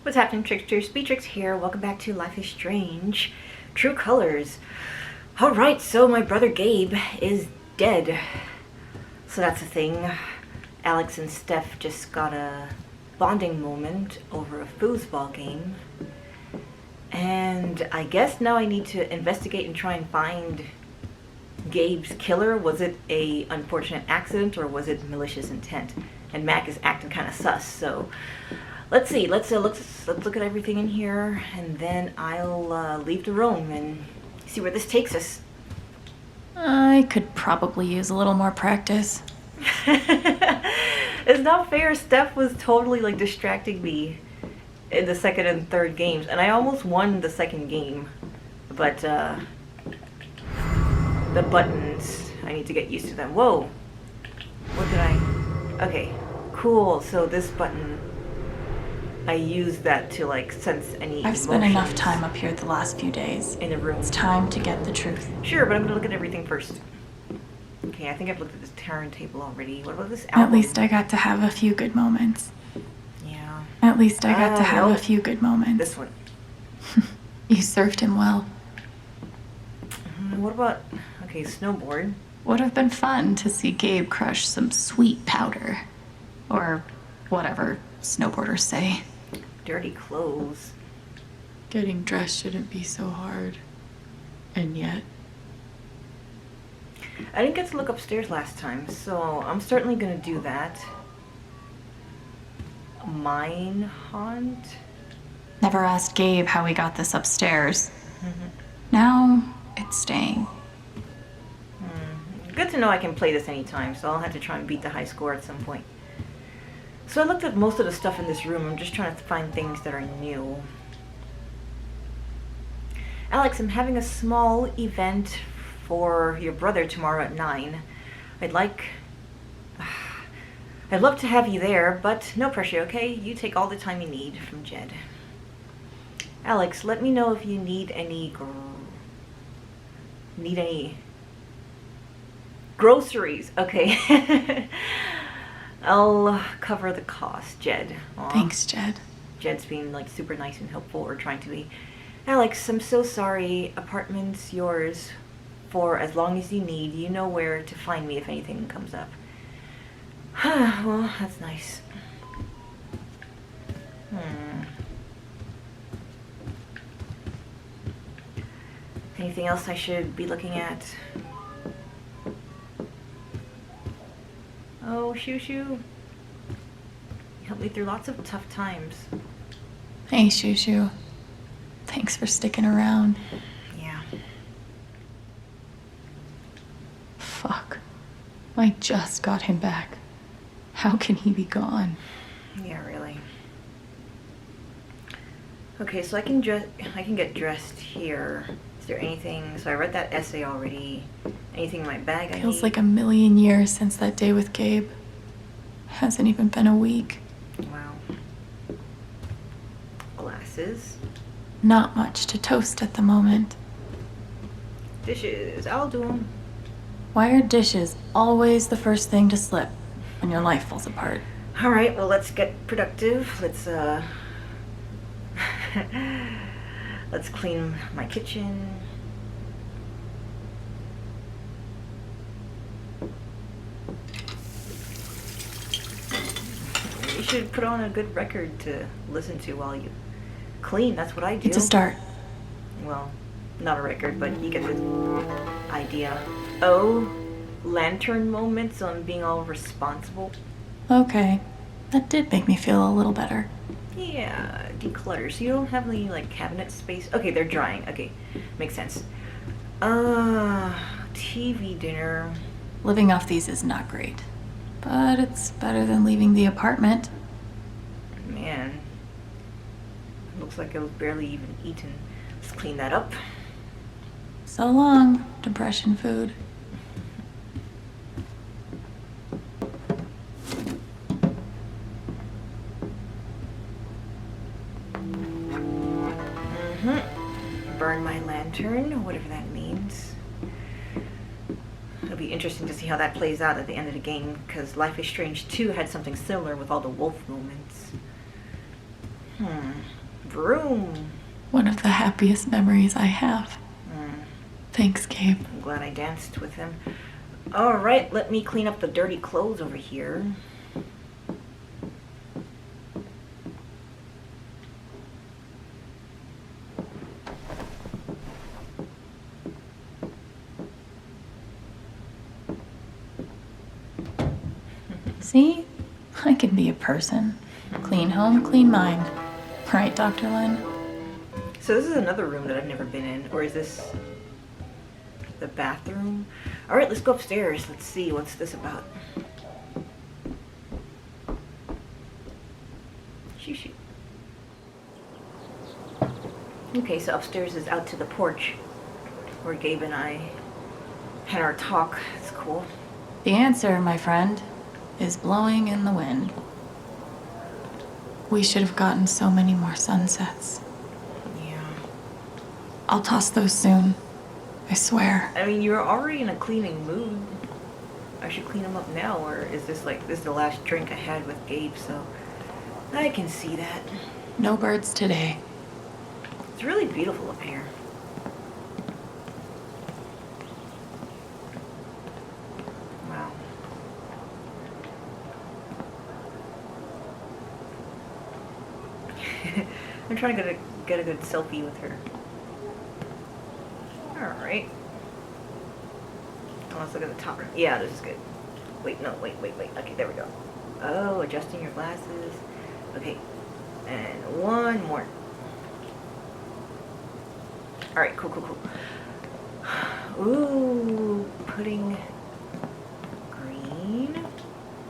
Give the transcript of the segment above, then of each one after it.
What's happening, Tricksters? Beatrix here. Welcome back to Life is Strange. True Colors. Alright, so my brother Gabe is dead. So that's a thing. Alex and Steph just got a bonding moment over a foosball game. And I guess now I need to investigate and try and find Gabe's killer. Was it a unfortunate accident or was it malicious intent? And Mac is acting kind of sus, so let's see. Let's look at everything in here, and then I'll leave the room and see where this takes us. I could probably use a little more practice. It's not fair. Steph was totally like distracting me in the second and third games, and I almost won the second game, but the buttons, I need to get used to them. Whoa, what did I? Okay, cool. So this button, I use that to like sense any I've spent enough time up here the last few days. In the room. It's time to get the truth. Sure, but I'm gonna look at everything first. Okay, I think I've looked at this turntable already. What about this album? At least I got to have a few good moments. Yeah. At least I got to have no. a few good moments. This one. You served him well. What about, okay, snowboard. Would have been fun to see Gabe crush some sweet powder. Or whatever snowboarders say. Dirty clothes. Getting dressed shouldn't be so hard. And yet. I didn't get to look upstairs last time, so I'm certainly gonna do that. Mine haunt? Never asked Gabe how we got this upstairs. Now it's staying. Good to know I can play this anytime, so I'll have to try and beat the high score at some point. So I looked at most of the stuff in this room. I'm just trying to find things that are new. Alex, I'm having a small event for your brother tomorrow at 9. I'd love to have you there, but no pressure, okay? You take all the time you need. From Jed. Alex, let me know if you need any groceries. Okay. I'll cover the cost, Jed. Aw. Thanks, Jed. Jed's being like super nice and helpful, or trying to be. Alex, I'm so sorry. Apartment's yours for as long as you need. You know where to find me if anything comes up. Well, that's nice. Anything else I should be looking at? Oh, Shoo Shoo. You helped me through lots of tough times. Hey, Shoo Shoo. Thanks for sticking around. Yeah. Fuck. I just got him back. How can he be gone? Yeah, really. Okay, so I can get dressed here. Is there anything? So I read that essay already. Anything in my bag? Feels like a million years since that day with Gabe. Hasn't even been a week. Wow. Glasses. Not much to toast at the moment. Dishes. I'll do them. Why are dishes always the first thing to slip when your life falls apart? All right. Well, let's get productive. Let's clean my kitchen. You should put on a good record to listen to while you clean. That's what I do. It's a start. Well, not a record, but you get the idea. Oh, lantern moments on being all responsible. Okay. That did make me feel a little better. Yeah, declutter. So you don't have any like cabinet space? Okay, they're drying. Okay, makes sense. TV dinner. Living off these is not great. But it's better than leaving the apartment. Man, looks like it was barely even eaten. Let's clean that up. So long, depression food. Burn my lantern, whatever that means. It'll be interesting to see how that plays out at the end of the game, because Life is Strange 2 had something similar with all the wolf moments. Vroom. One of the happiest memories I have. Thanks, Gabe. I'm glad I danced with him. Alright, let me clean up the dirty clothes over here. See? I can be a person. Clean home, clean mind. Right, Dr. Lynn? So this is another room that I've never been in, or is this the bathroom? Alright, let's go upstairs. Let's see, what's this about? Shoo. Okay, so upstairs is out to the porch, where Gabe and I had our talk. It's cool. The answer, my friend, is blowing in the wind. We should have gotten so many more sunsets. Yeah. I'll toss those soon. I swear. I mean, you're already in a cleaning mood. I should clean them up now, or is this the last drink I had with Gabe, so I can see that. No birds today. It's really beautiful up here. Wow. I'm trying to get a good selfie with her. Alright. Oh, let's look at the top. Yeah, this is good. Wait, no, wait. Okay, there we go. Oh, adjusting your glasses. Okay. And one more. Alright, cool. Ooh, putting green.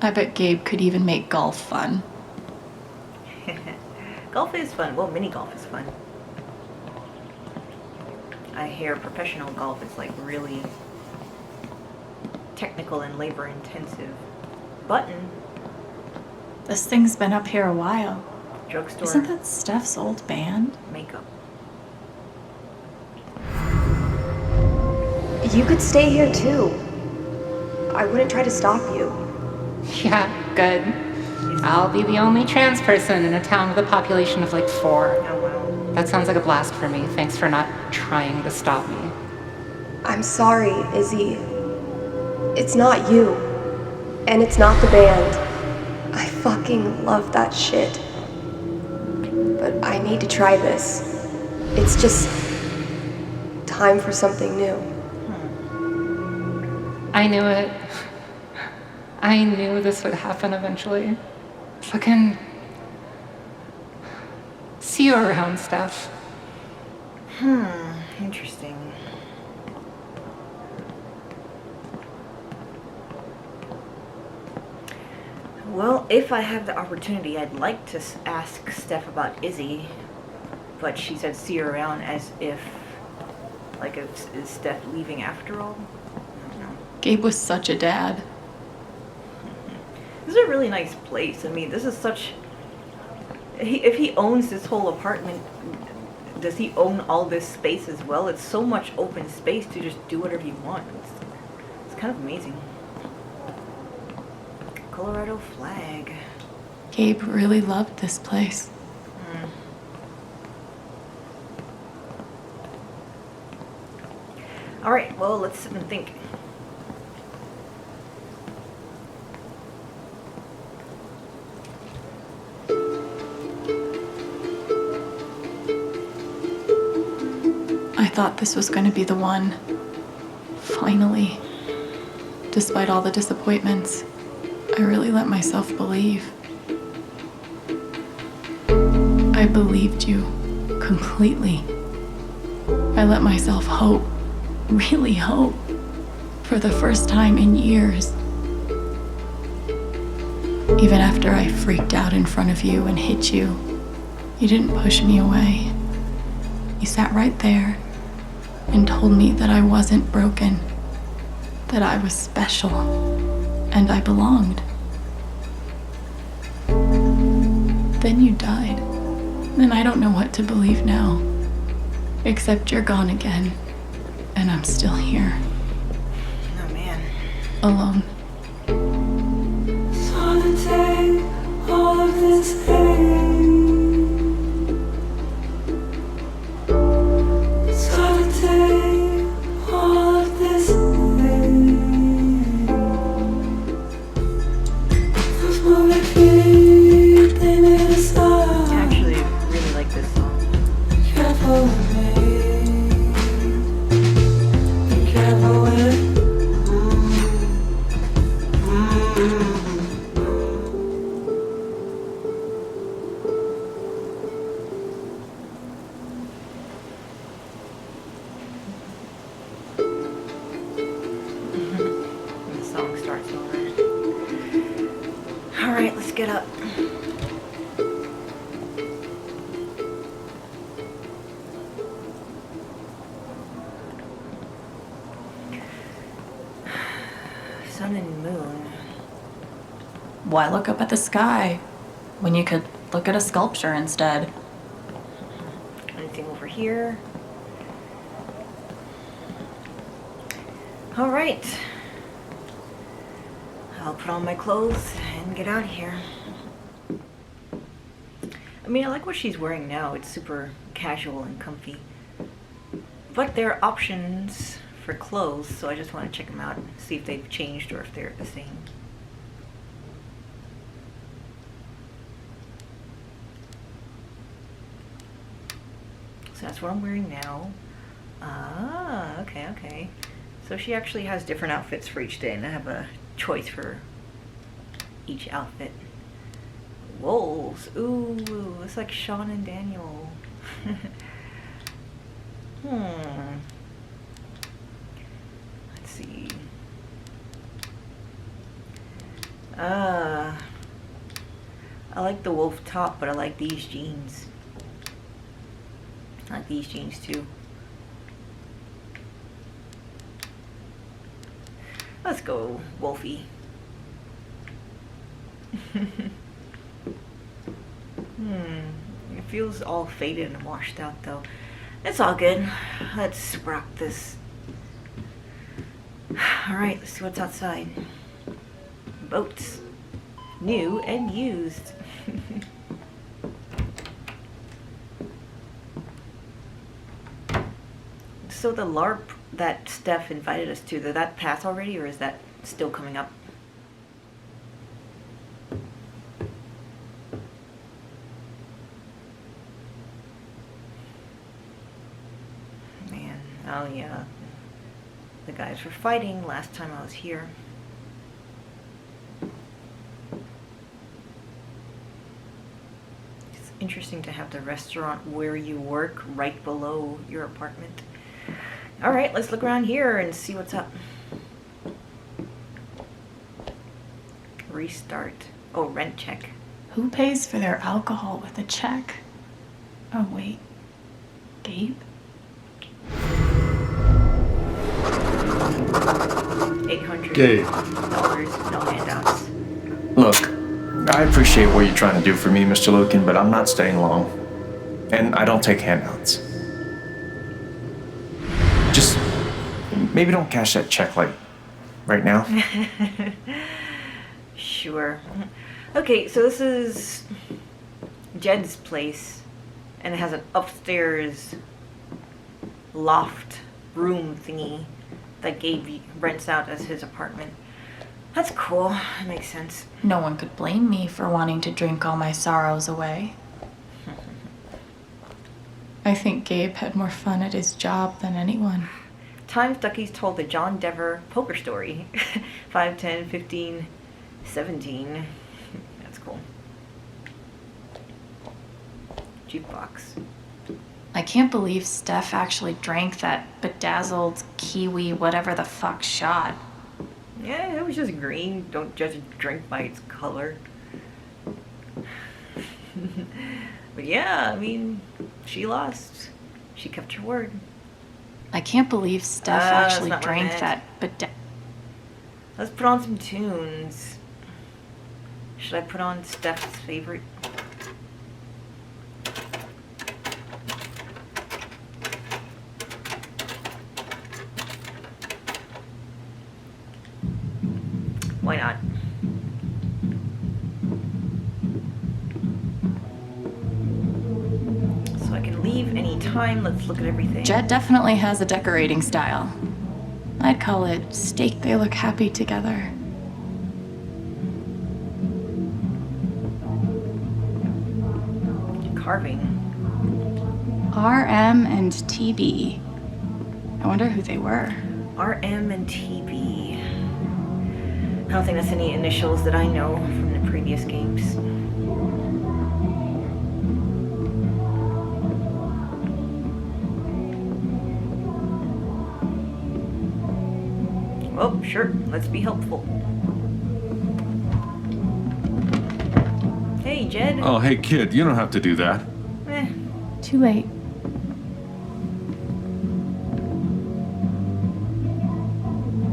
I bet Gabe could even make golf fun. Golf is fun. Well, mini golf is fun. I hear professional golf is like really technical and labor intensive. Button. This thing's been up here a while. Drugstore. Isn't that Steph's old band? Makeup. You could stay here too. I wouldn't try to stop you. Yeah, good. I'll be the only trans person in a town with a population of like 4. Oh wow. That sounds like a blast for me. Thanks for not trying to stop me. I'm sorry, Izzy. It's not you. And it's not the band. I fucking love that shit. But I need to try this. It's just time for something new. I knew it. I knew this would happen eventually. Fucking see you around, Steph. Interesting. Well, if I have the opportunity, I'd like to ask Steph about Izzy, but she said see her around as if, like, is Steph leaving after all? I don't know. Gabe was such a dad. This is a really nice place. I mean, this is such... If he owns this whole apartment, does he own all this space as well? It's so much open space to just do whatever you want. It's kind of amazing. Colorado flag. Gabe really loved this place. Alright, well, let's sit and think. I thought this was going to be the one. Finally. Despite all the disappointments, I really let myself believe. I believed you completely. I let myself hope, really hope, for the first time in years. Even after I freaked out in front of you and hit you, you didn't push me away. You sat right there and told me that I wasn't broken, that I was special, and I belonged. Then you died, and I don't know what to believe now, except you're gone again, and I'm still here, Oh man. alone. So to take all of this pain sun and moon. Why look up at the sky when you could look at a sculpture instead? Anything over here? All right. I'll put on my clothes and get out of here. I mean, I like what she's wearing now. It's super casual and comfy. But there are options for clothes, so I just want to check them out and see if they've changed or if they're the same. So that's what I'm wearing now. Ah, okay. So she actually has different outfits for each day, and I have a choice for each outfit. Wolves. Ooh, it's like Sean and Daniel. Let's see. I like the wolf top, but I like these jeans. I like these jeans too. Let's go wolfy. It feels all faded and washed out though. It's all good. Let's rock this. Alright, let's see what's outside. Boats. New and used. So the LARP that Steph invited us to, did that pass already or is that still coming up? Man, oh yeah. The guys were fighting last time I was here. It's interesting to have the restaurant where you work right below your apartment. All right, let's look around here and see what's up. Restart. Oh, rent check. Who pays for their alcohol with a check? Oh, wait. Gabe? $800. Gabe. No handouts. Look, I appreciate what you're trying to do for me, Mr. Lucan, but I'm not staying long. And I don't take handouts. Just maybe don't cash that check like right now. Sure. Okay, so this is Jed's place, and it has an upstairs loft room thingy that Gabe rents out as his apartment. That's cool. That makes sense. No one could blame me for wanting to drink all my sorrows away. I think Gabe had more fun at his job than anyone. Times Ducky's told the John Dever poker story. 5, 10, 15, 17. That's cool. Jukebox. I can't believe Steph actually drank that bedazzled kiwi whatever the fuck shot. Yeah, it was just green. Don't judge a drink by its color. But yeah, I mean, she lost. She kept her word. I can't believe Steph That's actually not what I drank meant. that bedazzled... Let's put on some tunes. Should I put on Steph's favorite? Why not? So I can leave any time. Let's look at everything. Jed definitely has a decorating style. I'd call it steak they look happy together. Carving. RM and TB. I wonder who they were. RM and TB. I don't think that's any initials that I know from the previous games. Well, sure, let's be helpful. Hey, Jed. Oh, hey, kid, you don't have to do that. Eh, Too late.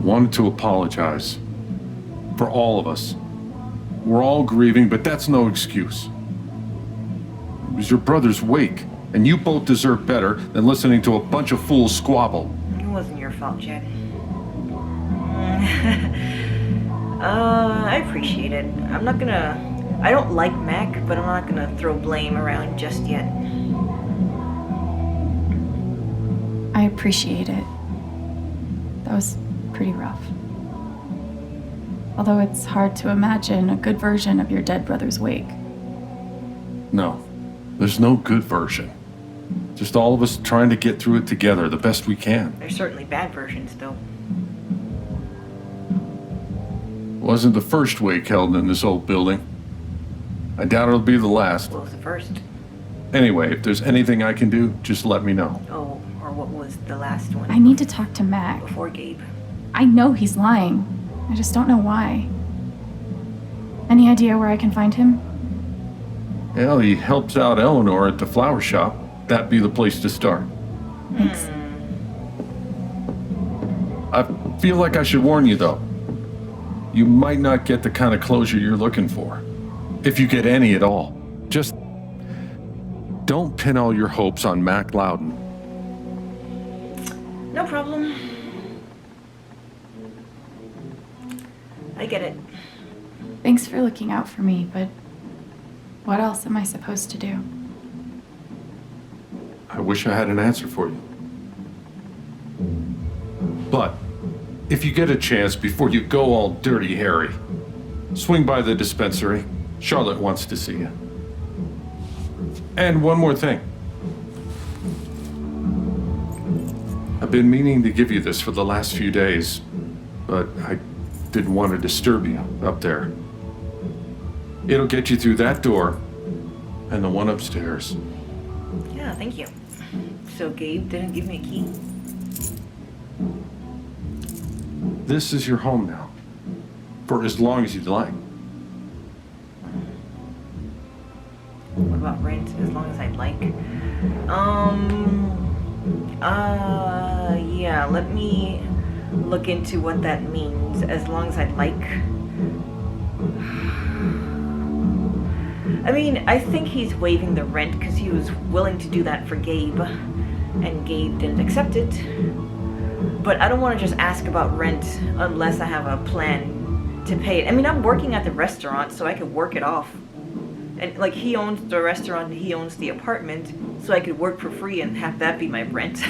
Wanted to apologize. For all of us. We're all grieving, but that's no excuse. It was your brother's wake, and you both deserve better than listening to a bunch of fools squabble. It wasn't your fault, Jed. I appreciate it. I don't like Mac, but I'm not gonna throw blame around just yet. I appreciate it. That was pretty rough. Although it's hard to imagine a good version of your dead brother's wake. No, there's no good version. Just all of us trying to get through it together the best we can. There's certainly bad versions, though. Wasn't the first wake held in this old building. I doubt it'll be the last. What was the first? Anyway, if there's anything I can do, just let me know. Oh, or what was the last one? I need to talk to Mac. Before Gabe. I know he's lying. I just don't know why. Any idea where I can find him? Well, he helps out Eleanor at the flower shop. That'd be the place to start. Thanks. I feel like I should warn you, though. You might not get the kind of closure you're looking for. If you get any at all. Just don't pin all your hopes on Mac Loudon. No problem. I get it. Thanks for looking out for me, but what else am I supposed to do? I wish I had an answer for you. But if you get a chance before you go all dirty Harry, swing by the dispensary. Charlotte wants to see you. And one more thing. I've been meaning to give you this for the last few days, but I didn't want to disturb you up there. It'll get you through that door and the one upstairs. Yeah, thank you. So Gabe didn't give me a key? This is your home now, for as long as you'd like. What about rent? As long as I'd like. Yeah, let me look into what that means. As long as I'd like. I mean, I think he's waiving the rent because he was willing to do that for Gabe, and Gabe didn't accept it. But I don't want to just ask about rent unless I have a plan to pay it. I mean, I'm working at the restaurant, so I could work it off. And like, he owns the restaurant and he owns the apartment, so I could work for free and have that be my rent.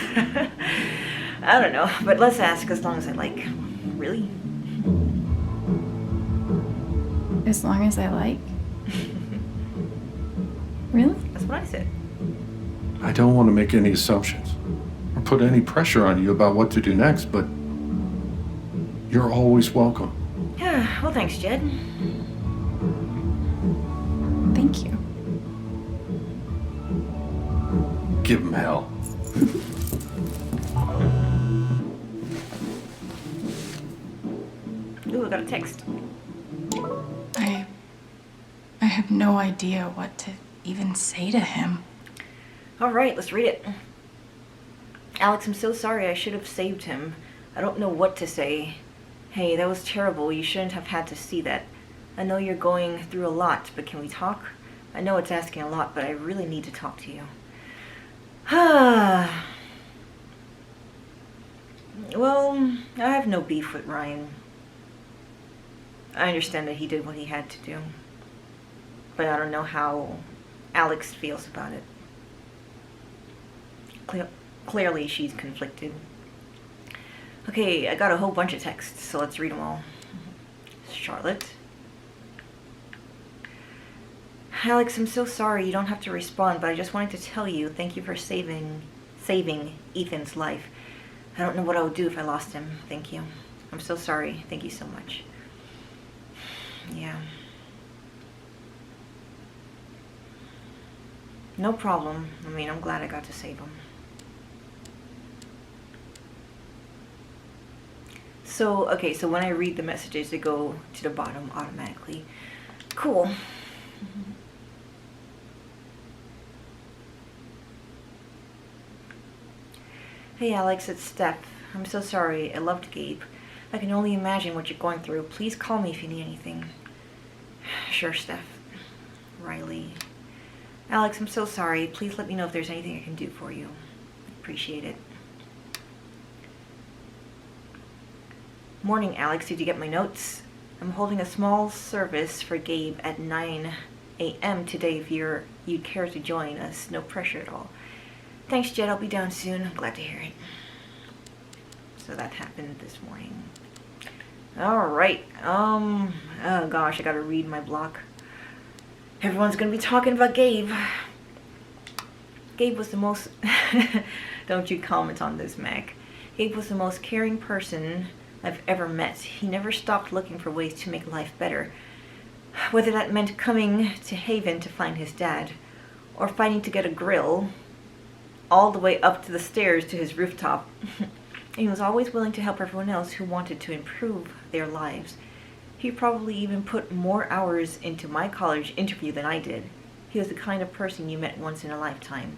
I don't know, but let's ask as long as I like. Really? As long as I like? Really? That's what I said. I don't want to make any assumptions or put any pressure on you about what to do next, but you're always welcome. Yeah, well, thanks, Jed. Thank you. Give him hell. Ooh, I got a text. I have no idea what to even say to him. All right, let's read it. Alex, I'm so sorry. I should have saved him. I don't know what to say. Hey, that was terrible. You shouldn't have had to see that. I know you're going through a lot, but can we talk? I know it's asking a lot, but I really need to talk to you. Well, I have no beef with Ryan. I understand that he did what he had to do. But I don't know how Alex feels about it. Clearly, she's conflicted. Okay, I got a whole bunch of texts, so let's read them all. Charlotte. Alex, I'm so sorry. You don't have to respond, but I just wanted to tell you thank you for saving Ethan's life. I don't know what I would do if I lost him. Thank you. I'm so sorry. Thank you so much. Yeah. No problem. I mean, I'm glad I got to save him. So, okay, so when I read the messages, they go to the bottom automatically. Cool. Hey Alex, it's Steph. I'm so sorry. I loved Gabe. I can only imagine what you're going through. Please call me if you need anything. Sure, Steph. Riley. Alex, I'm so sorry. Please let me know if there's anything I can do for you. Appreciate it. Morning, Alex. Did you get my notes? I'm holding a small service for Gabe at 9 a.m. today if you'd care to join us. No pressure at all. Thanks, Jed. I'll be down soon. I'm glad to hear it. So that happened this morning. Alright. Oh gosh, I gotta read my block. Everyone's gonna be talking about Gabe. Gabe was the most... Don't you comment on this, Mac. Gabe was the most caring person I've ever met. He never stopped looking for ways to make life better. Whether that meant coming to Haven to find his dad, or fighting to get a grill all the way up to the stairs to his rooftop. He was always willing to help everyone else who wanted to improve their lives. He probably even put more hours into my college interview than I did. He was the kind of person you met once in a lifetime.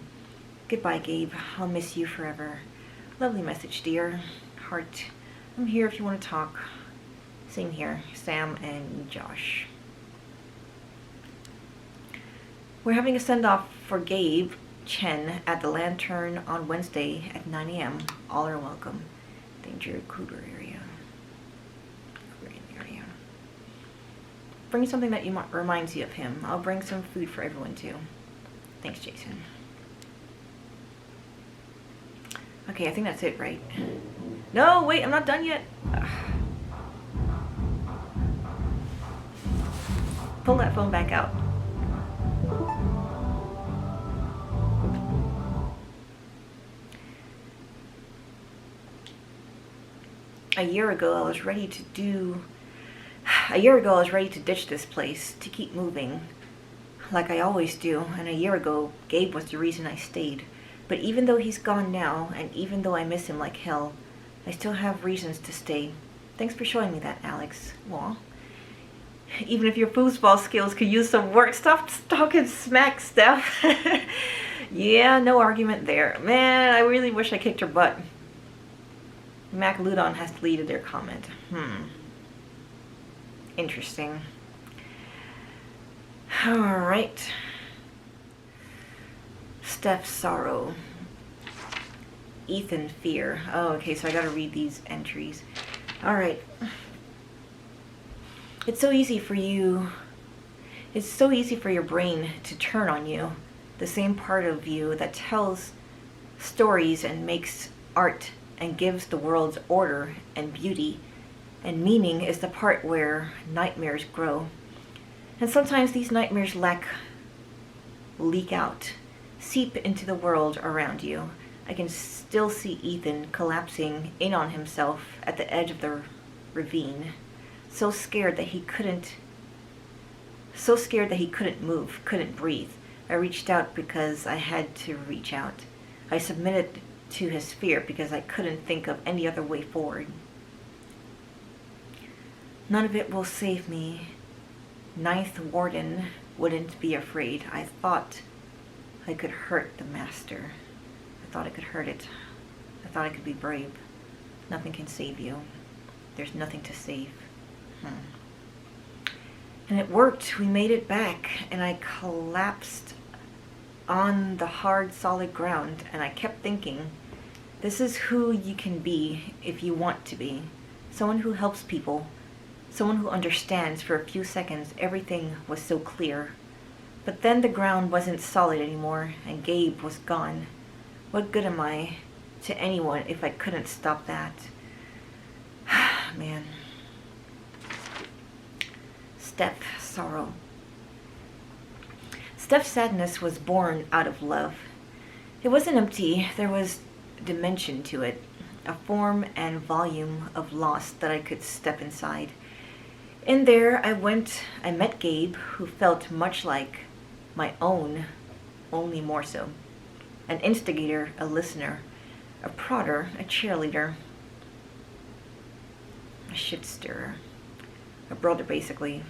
Goodbye, Gabe. I'll miss you forever. Lovely message, dear. Heart. I'm here if you want to talk. Same here. Sam and Josh. We're having a send-off for Gabe Chen at the Lantern on Wednesday at 9 a.m. All are welcome. Danger Cougar area. Bring something that reminds you of him. I'll bring some food for everyone too. Thanks, Jason. Okay, I think that's it, right? No, wait, I'm not done yet. Pull that phone back out. A year ago, I was ready to ditch this place, to keep moving, like I always do, and a year ago, Gabe was the reason I stayed. But even though he's gone now, and even though I miss him like hell, I still have reasons to stay. Thanks for showing me that, Alex. Aw. Even if your foosball skills could use some work, stop talking smack, Steph. Yeah, no argument there. Man, I really wish I kicked her butt. Mac Ludon has deleted their comment. Interesting. Alright. Steph's sorrow. Ethan fear. Oh, okay, so I gotta read these entries. Alright. It's so easy for your brain to turn on you. The same part of you that tells stories and makes art and gives the world order and beauty. And meaning is the part where nightmares grow. And sometimes these nightmares leak out, seep into the world around you. I can still see Ethan collapsing in on himself at the edge of the ravine, so scared that he couldn't move, couldn't breathe. I reached out because I had to reach out. I submitted to his fear because I couldn't think of any other way forward. None of it will save me. Ninth Warden wouldn't be afraid. I thought I could hurt the master. I thought I could hurt it. I thought I could be brave. Nothing can save you. There's nothing to save. And it worked. We made it back, and I collapsed on the hard, solid ground, and I kept thinking, this is who you can be if you want to be. Someone who helps people. Someone who understands. For a few seconds, everything was so clear. But then the ground wasn't solid anymore, and Gabe was gone. What good am I to anyone if I couldn't stop that? Man. Steph's sorrow. Steph's sadness was born out of love. It wasn't empty. There was dimension to it, a form and volume of loss that I could step inside. In there, I met Gabe, who felt much like my own, only more so. An instigator, a listener, a prodder, a cheerleader, a shit stirrer, a brother basically.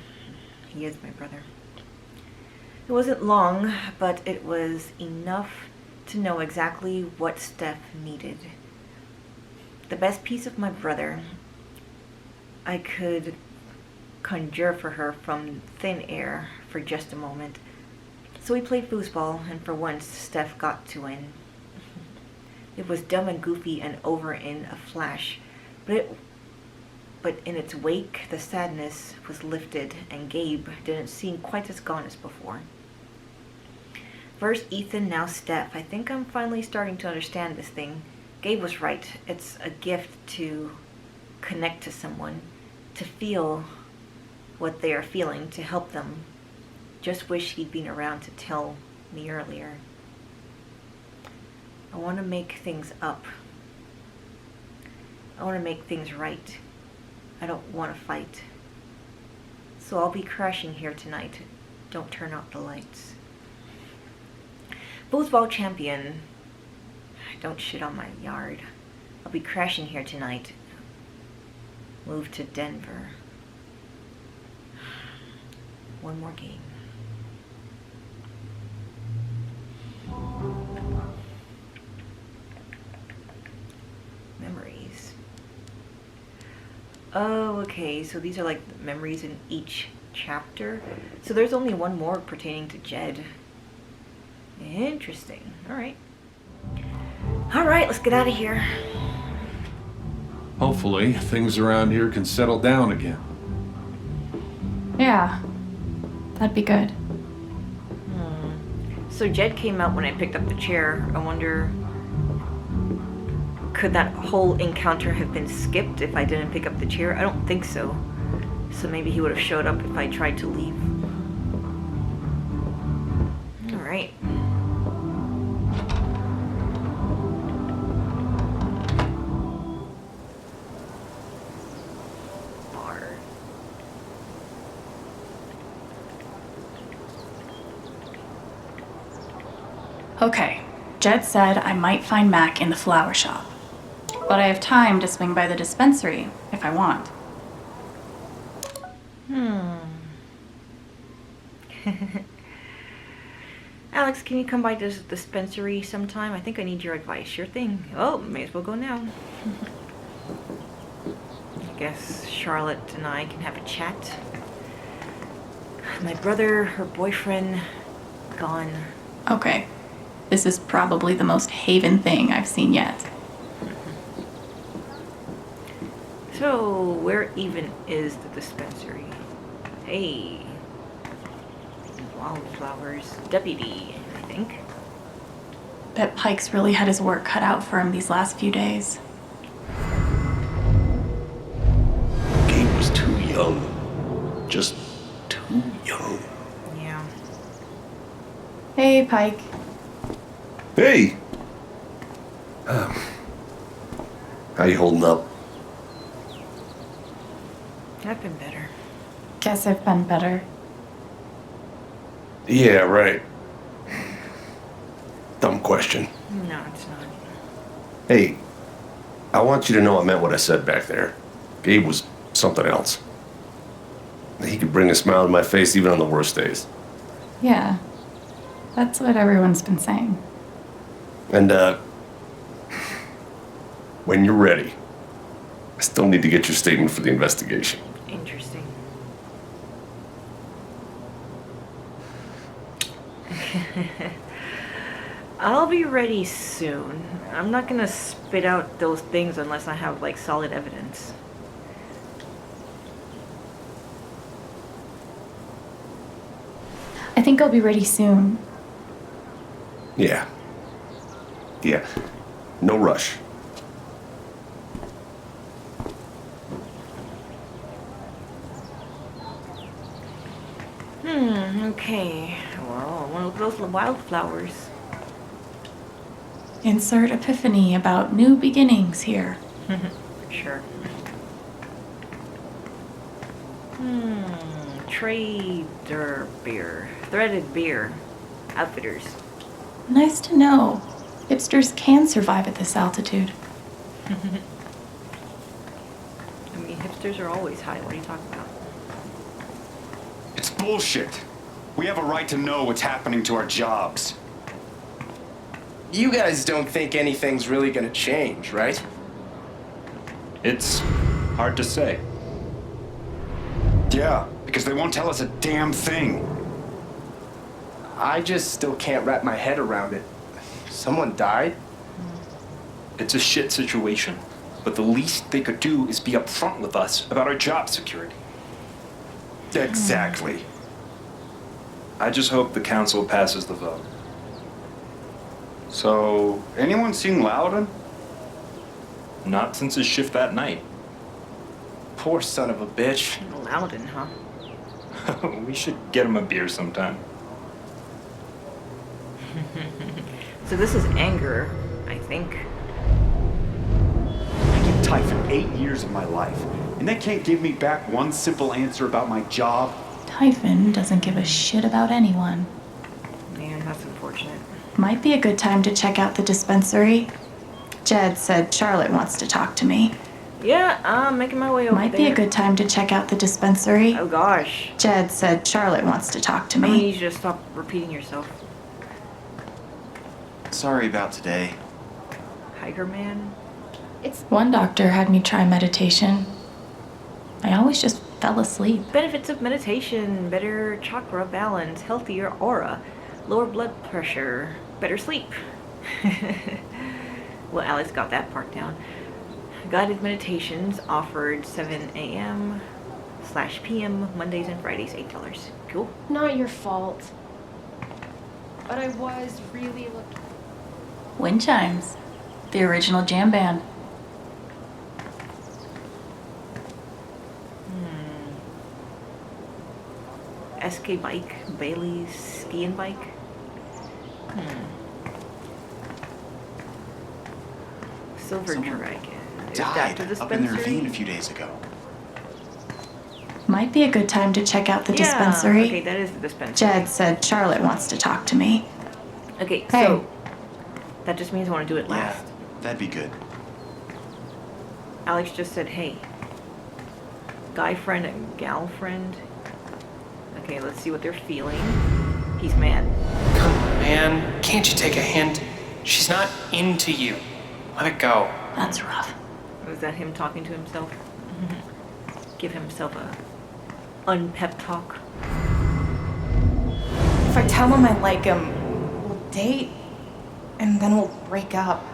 He is my brother. It wasn't long, but it was enough to know exactly what Steph needed. The best piece of my brother, I could conjure for her from thin air for just a moment. So we played foosball, and for once, Steph got to win. It was dumb and goofy and over in a flash, but in its wake, the sadness was lifted, and Gabe didn't seem quite as gone as before. First Ethan, now Steph. I think I'm finally starting to understand this thing. Gabe was right. It's a gift to connect to someone, to feel what they are feeling, to help them. Just wish he'd been around to tell me earlier. I want to make things up. I want to make things right. I don't want to fight. So I'll be crashing here tonight. Don't turn out the lights. Foosball champion. Don't shit on my yard. I'll be crashing here tonight. Move to Denver. One more game. Memories. Oh, okay, so these are like memories in each chapter. So there's only one more pertaining to Jed. Interesting. Alright. Alright, let's get out of here. Hopefully, things around here can settle down again. Yeah, that'd be good. So Jed came out when I picked up the chair. I wonder, could that whole encounter have been skipped if I didn't pick up the chair? I don't think so. So maybe he would have showed up if I tried to leave. Alright. Bar. Okay, Jed said I might find Mac in the flower shop. But I have time to swing by the dispensary if I want. Alex, can you come by this dispensary sometime? I think I need your advice. Sure thing. Oh, may as well go now. I guess Charlotte and I can have a chat. My brother, her boyfriend, gone. Okay, this is probably the most Haven thing I've seen yet. So, where even is the dispensary? Hey. Wildflowers. Deputy, I think. Bet Pike's really had his work cut out for him these last few days. Gabe was too young. Just too young. Yeah. Hey, Pike. Hey! How you holding up? I've been better. Guess I've been better. Yeah, right. Dumb question. No, it's not. Hey, I want you to know I meant what I said back there. Gabe was something else. He could bring a smile to my face even on the worst days. Yeah, that's what everyone's been saying. And, when you're ready, I still need to get your statement for the investigation. Interesting. I'll be ready soon. I'm not gonna spit out those things unless I have, like, solid evidence. I think I'll be ready soon. Yeah. Yeah. No rush. Okay. Well, I want to look at those wildflowers. Insert epiphany about new beginnings here. Sure. Trader beer. Threaded beer. Outfitters. Nice to know. Hipsters can survive at this altitude. I mean, hipsters are always high. What are you talking about? It's bullshit. We have a right to know what's happening to our jobs. You guys don't think anything's really gonna change, right? It's hard to say. Yeah, because they won't tell us a damn thing. I just still can't wrap my head around it. Someone died? It's a shit situation, but the least they could do is be upfront with us about our job security. Exactly. I just hope the council passes the vote. So, anyone seen Loudon? Not since his shift that night. Poor son of a bitch. Loudon, huh? We should get him a beer sometime. So this is anger, I think. I give Typhon 8 years of my life, and they can't give me back one simple answer about my job. Typhon doesn't give a shit about anyone. Man, that's unfortunate. Might be a good time to check out the dispensary. Jed said Charlotte wants to talk to me. Yeah, I'm making my way over Might there. be a good time to check out the dispensary. Oh gosh. Jed said Charlotte wants to talk to I'm gonna me. need you to stop repeating yourself. Sorry about today. Hiker man? One doctor had me try meditation. I always just fell asleep. Benefits of meditation: better chakra balance, healthier aura, lower blood pressure, better sleep. Well, Alex got that part down. Guided meditations offered 7 a.m./p.m. Mondays and Fridays, $8. Cool. Not your fault. But I was really looking. Wind chimes. The original jam band. SK bike, Bailey's skiing bike. Silver Someone Dragon. Is Died that the up in the dispensary? ravine a few days ago. Might be a good time to check out the Yeah, dispensary. okay, that is the dispensary. Jed said Charlotte wants to talk to me. Okay, Hey. so that just means I want to do it Yeah, last. that'd be good. Alex just said, hey. Guy friend and gal friend. Okay, let's see what they're feeling. He's mad. Come on, man. Can't you take a hint? She's not into you. Let it go. That's rough. Was that him talking to himself? Give himself a unpep talk. If I tell him I like him, we'll date, and then we'll break up.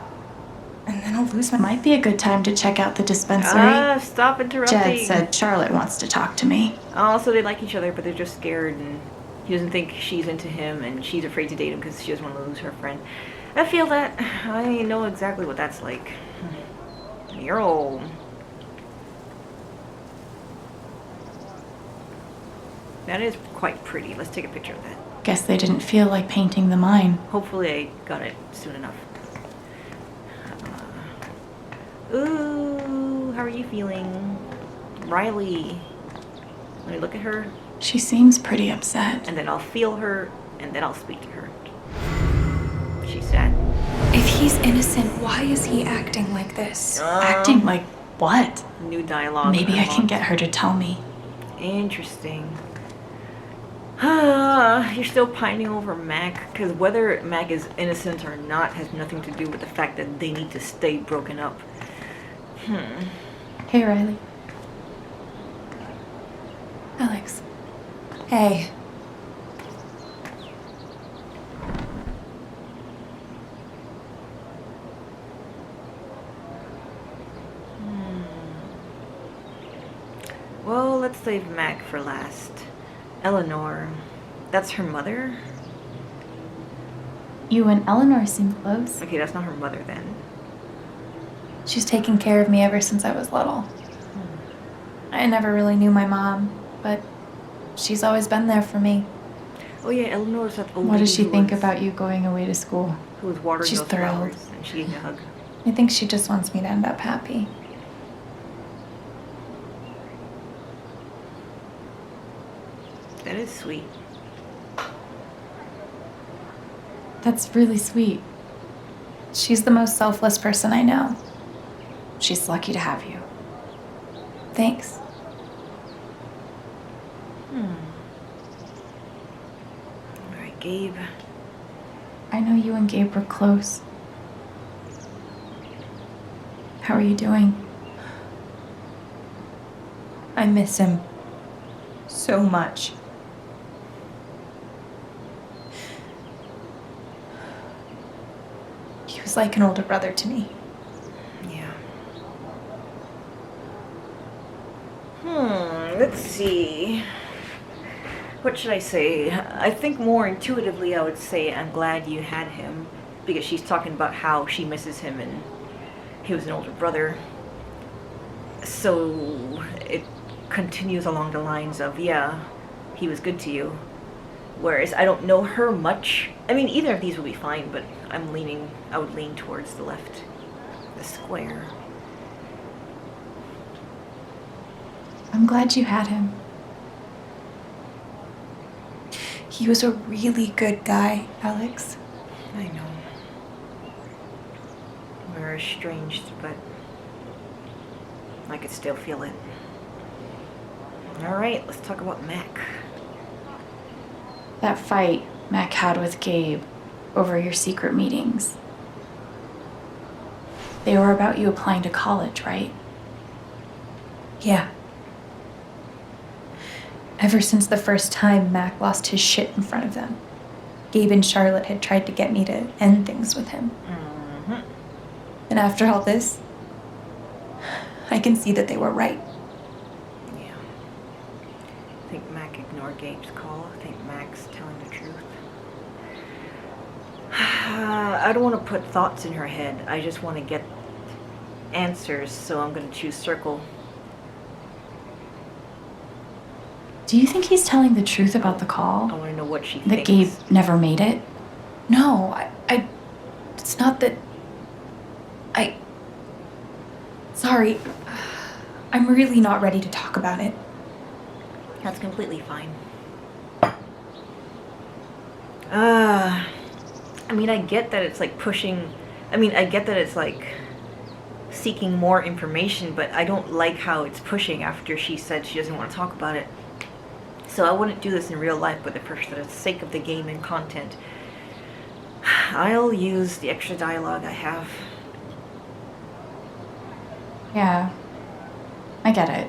And then I'll lose my... Might be a good time to check out the dispensary. Stop interrupting. Jed said Charlotte wants to talk to me. Also, they like each other, but they're just scared, and he doesn't think she's into him, and she's afraid to date him because she doesn't want to lose her friend. I feel that. I know exactly what that's like. You're old. That is quite pretty. Let's take a picture of that. Guess they didn't feel like painting the mine. Hopefully I got it soon enough. Ooh, how are you feeling? Riley. Let me look at her, She seems pretty upset. and then I'll feel her, and then I'll speak to her. She's sad. If he's innocent, why is he acting like this? Acting like what? New dialogue. Maybe I can get her to tell me. Interesting. You're still pining over Mac, because whether Mac is innocent or not has nothing to do with the fact that they need to stay broken up. Hey, Riley. Alex. Hey. Well, let's save Mac for last. Eleanor. That's her mother? You and Eleanor seem close. Okay, that's not her mother then. She's taken care of me ever since I was little. I never really knew my mom, but she's always been there for me. Oh yeah, Eleanor's that old What does lady she who think was- about you going away to school? Who was watering She's those thrilled. flowers, and she gave me a hug. I think she just wants me to end up happy. That is sweet. That's really sweet. She's the most selfless person I know. She's lucky to have you. Thanks. Alright, Gabe. I know you and Gabe were close. How are you doing? I miss him. so much. He was like an older brother to me. Yeah. Let's see. What should I say? I think more intuitively I would say I'm glad you had him, because she's talking about how she misses him and he was an older brother. So it continues along the lines of, yeah, he was good to you. Whereas I don't know her much. I mean, either of these would be fine, but I would lean towards the left, the square. I'm glad you had him. He was a really good guy, Alex. I know. We're estranged, but I could still feel it. Alright, let's talk about Mac. That fight Mac had with Gabe over your secret meetings. They were about you applying to college, right? Yeah. Ever since the first time Mac lost his shit in front of them, Gabe and Charlotte had tried to get me to end things with him. Mm-hmm. And after all this, I can see that they were right. Yeah. I think Mac ignored Gabe's call. I think Mac's telling the truth. I don't want to put thoughts in her head. I just want to get answers, so I'm going to choose circle. Do you think he's telling the truth about the call? I want to know what she That thinks. Gabe never made it? No, it's not that. Sorry. I'm really not ready to talk about it. That's completely fine. I mean, I get that it's like pushing. I mean, I get that it's like seeking more information, but I don't like how it's pushing after she said she doesn't want to talk about it. So I wouldn't do this in real life, but for the sake of the game and content, I'll use the extra dialogue I have. Yeah, I get it.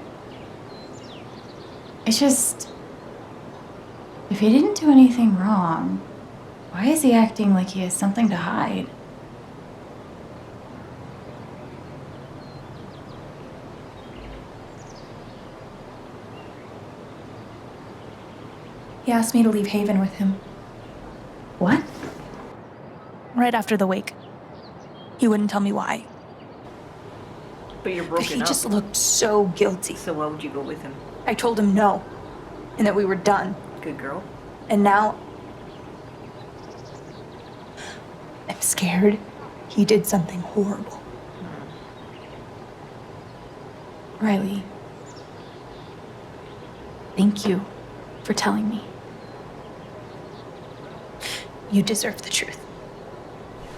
It's just, if he didn't do anything wrong, why is he acting like he has something to hide? He asked me to leave Haven with him. What? Right after the wake. He wouldn't tell me why. But you're But broken he up. just looked so guilty. So why would you go with him? I told him no, and that we were done. Good girl. And now I'm scared he did something horrible. Riley, thank you for telling me. You deserve the truth.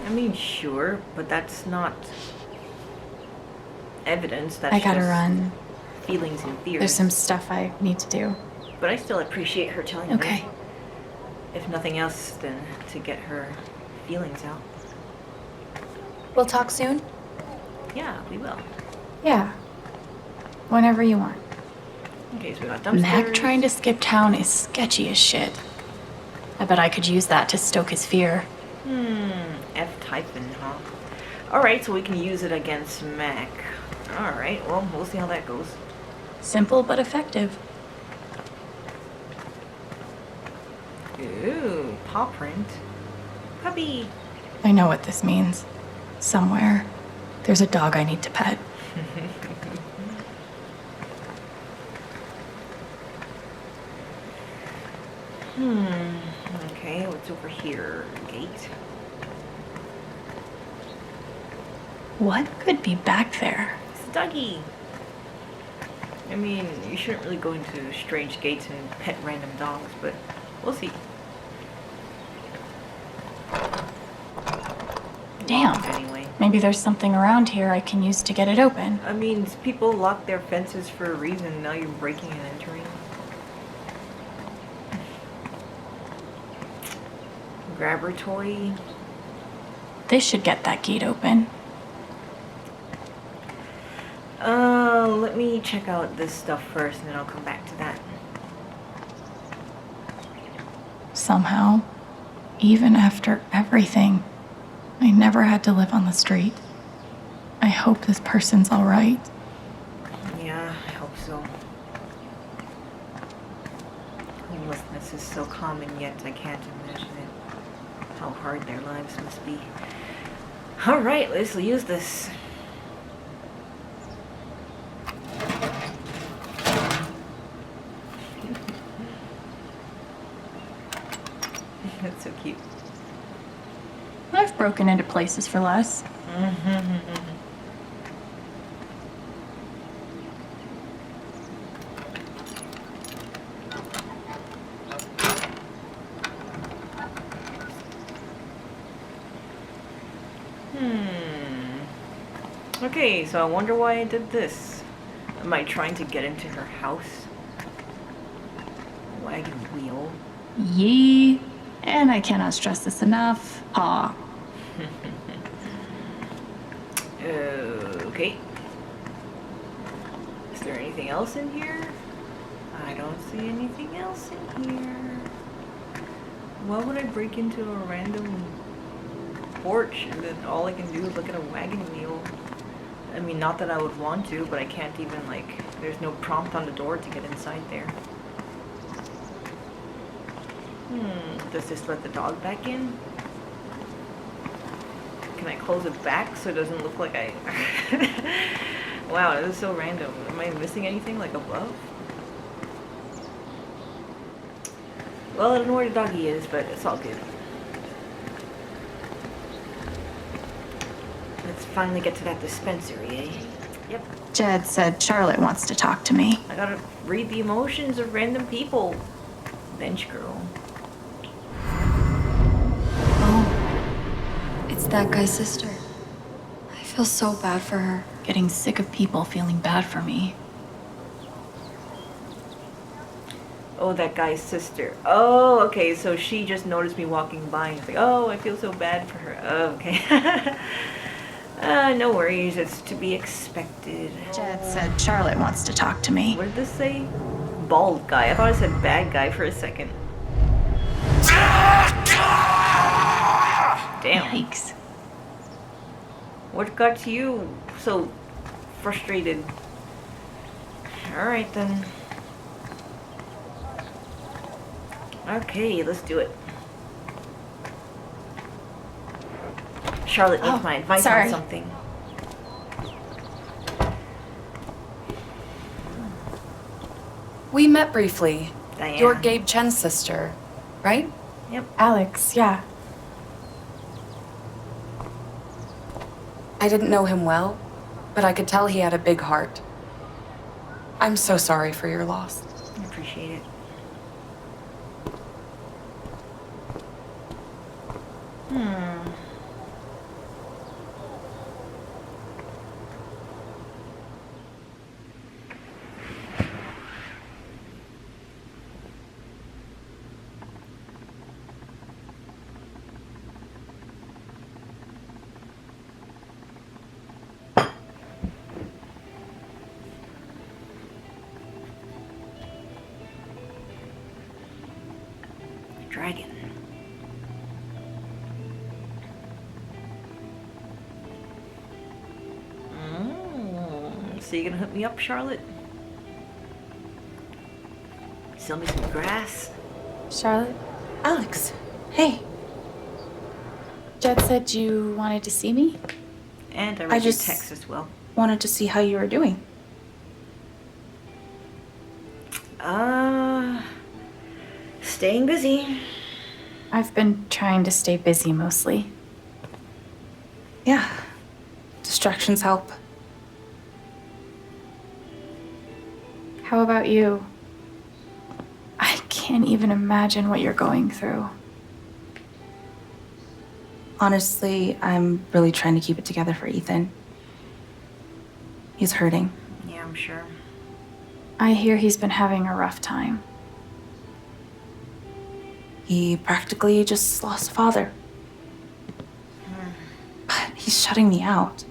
I mean, sure, but that's not evidence. That's I gotta just run. feelings and fears. There's some stuff I need to do. But I still appreciate her telling Okay. me. If nothing else, then to get her feelings out. We'll talk soon? Yeah, we will. Yeah. Whenever you want. Okay, so we got dumpsters. Mac trying to skip town is sketchy as shit. I bet I could use that to stoke his fear. F-Typhon, huh? Alright, so we can use it against Mac. Alright, well, we'll see how that goes. Simple but effective. Ooh, paw print. Puppy. I know what this means. Somewhere, there's a dog I need to pet. Okay, what's over here? Gate. What could be back there? It's Dougie. I mean, you shouldn't really go into strange gates and pet random dogs, but we'll see. Damn. Anyway. Maybe there's something around here I can use to get it open. I mean, people lock their fences for a reason. Now you're breaking and entering. Grabber toy. This should get that gate open. Let me check out this stuff first, and then I'll come back to that. somehow, even after everything, I never had to live on the street. I hope this person's all right. Yeah, I hope so. Homelessness is so common, yet I can't imagine it. How hard their lives must be. Alright, let's use this. That's so cute. I've broken into places for less. Okay, so I wonder why I did this. Am I trying to get into her house? Wagon wheel. Yee. And I cannot stress this enough. Aw. Okay. Is there anything else in here? I don't see anything else in here. Why would I break into a random porch and then all I can do is look at a wagon wheel? I mean, not that I would want to, but I can't even, like, there's no prompt on the door to get inside there. Does this let the dog back in? Can I close it back so it doesn't look like I... Wow, this is so random. Am I missing anything, like, above? Well, I don't know where the doggy is, but it's all good. Let's finally get to that dispensary, eh? Yep. Jed said Charlotte wants to talk to me. I gotta read the emotions of random people. Bench girl. It's that guy's sister. I feel so bad for her. Getting sick of people feeling bad for me. Oh, that guy's sister. Oh, okay, so she just noticed me walking by and it's like, oh, I feel so bad for her. Oh, okay. No worries, it's to be expected. Jed said Charlotte wants to talk to me. What did this say? Bald guy. I thought it said bad guy for a second. Damn. Yikes. What got you so frustrated? Alright then. Okay, let's do it. Charlotte needs my advice on something. We met briefly. Diane. You're Gabe Chen's sister, right? Yep. Alex, yeah. I didn't know him well, but I could tell he had a big heart. I'm so sorry for your loss. I appreciate it. Dragon. So you gonna hook me up, Charlotte? Sell me some grass? Charlotte? Alex, hey. Jed said you wanted to see me? And I read your text as well. Wanted to see how you were doing. Staying busy. I've been trying to stay busy mostly. Yeah. Distractions help. How about you? I can't even imagine what you're going through. Honestly, I'm really trying to keep it together for Ethan. He's hurting. Yeah, I'm sure. I hear he's been having a rough time. He practically just lost a father. But he's shutting me out.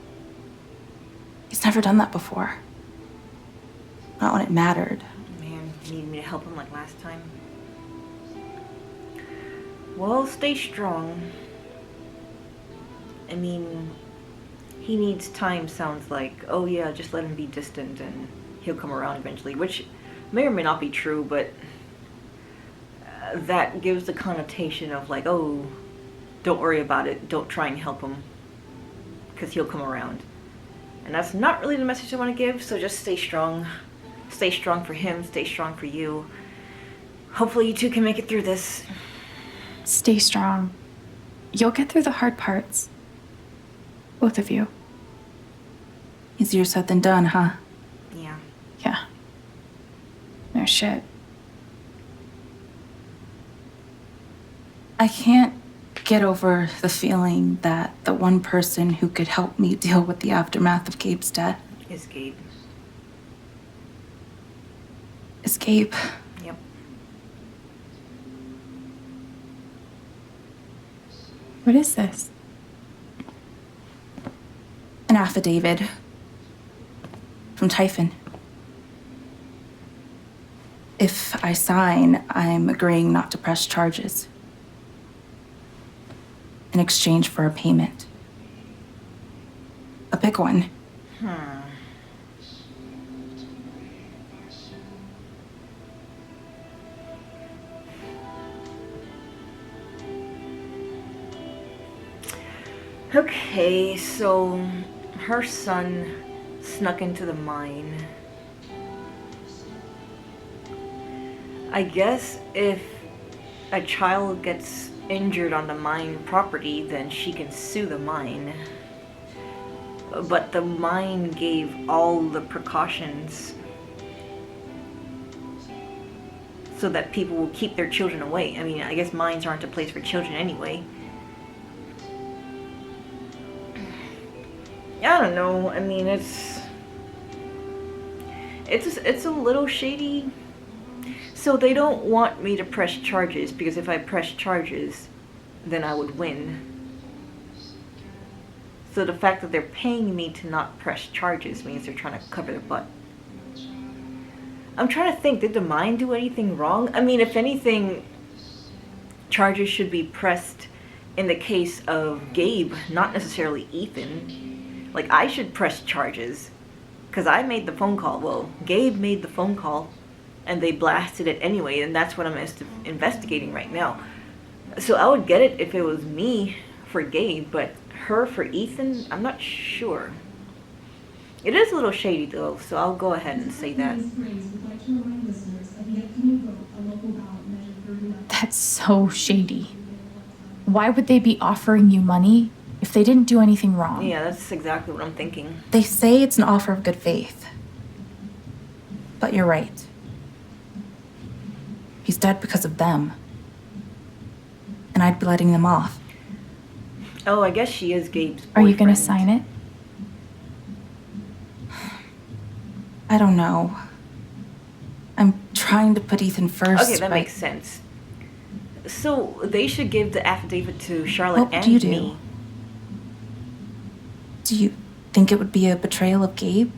He's never done that before. Not when it mattered. Man, you needed me to help him like last time. Well, stay strong. I mean, he needs time, sounds like. Oh yeah, just let him be distant and he'll come around eventually, which may or may not be true, but that gives the connotation of like, oh, don't worry about it, don't try and help him, because he'll come around. And that's not really the message I want to give, so just stay strong. Stay strong for him, stay strong for you. Hopefully you two can make it through this. Stay strong. You'll get through the hard parts. Both of you. Easier said than done, huh? Yeah. Yeah. No shit. I can't get over the feeling that the one person who could help me deal with the aftermath of Gabe's death Is Gabe. is Gabe. Yep. What is this? An affidavit from Typhon. If I sign, I'm agreeing not to press charges in exchange for a payment. A big one. Okay, so her son snuck into the mine. I guess if a child gets injured on the mine property, then she can sue the mine. But the mine gave all the precautions so that people will keep their children away. I mean, I guess mines aren't a place for children anyway. I don't know. I mean, it's a little shady. So they don't want me to press charges because if I press charges, then I would win. So the fact that they're paying me to not press charges means they're trying to cover their butt. I'm trying to think, did the mine do anything wrong? I mean, if anything, charges should be pressed in the case of Gabe, not necessarily Ethan. Like, I should press charges because I made the phone call. Well, Gabe made the phone call and they blasted it anyway, and that's what I'm investigating right now. So I would get it if it was me for Gabe, but her for Ethan, I'm not sure. It is a little shady though, so I'll go ahead and say that. That's so shady. Why would they be offering you money if they didn't do anything wrong? Yeah, that's exactly what I'm thinking. They say it's an offer of good faith. But you're right. He's dead because of them. And I'd be letting them off. Oh, I guess she is Gabe's boyfriend. Are you gonna sign it? I don't know. I'm trying to put Ethan first. Okay, that makes sense. So they should give the affidavit to Charlotte What and do you do? me. Do you think it would be a betrayal of Gabe?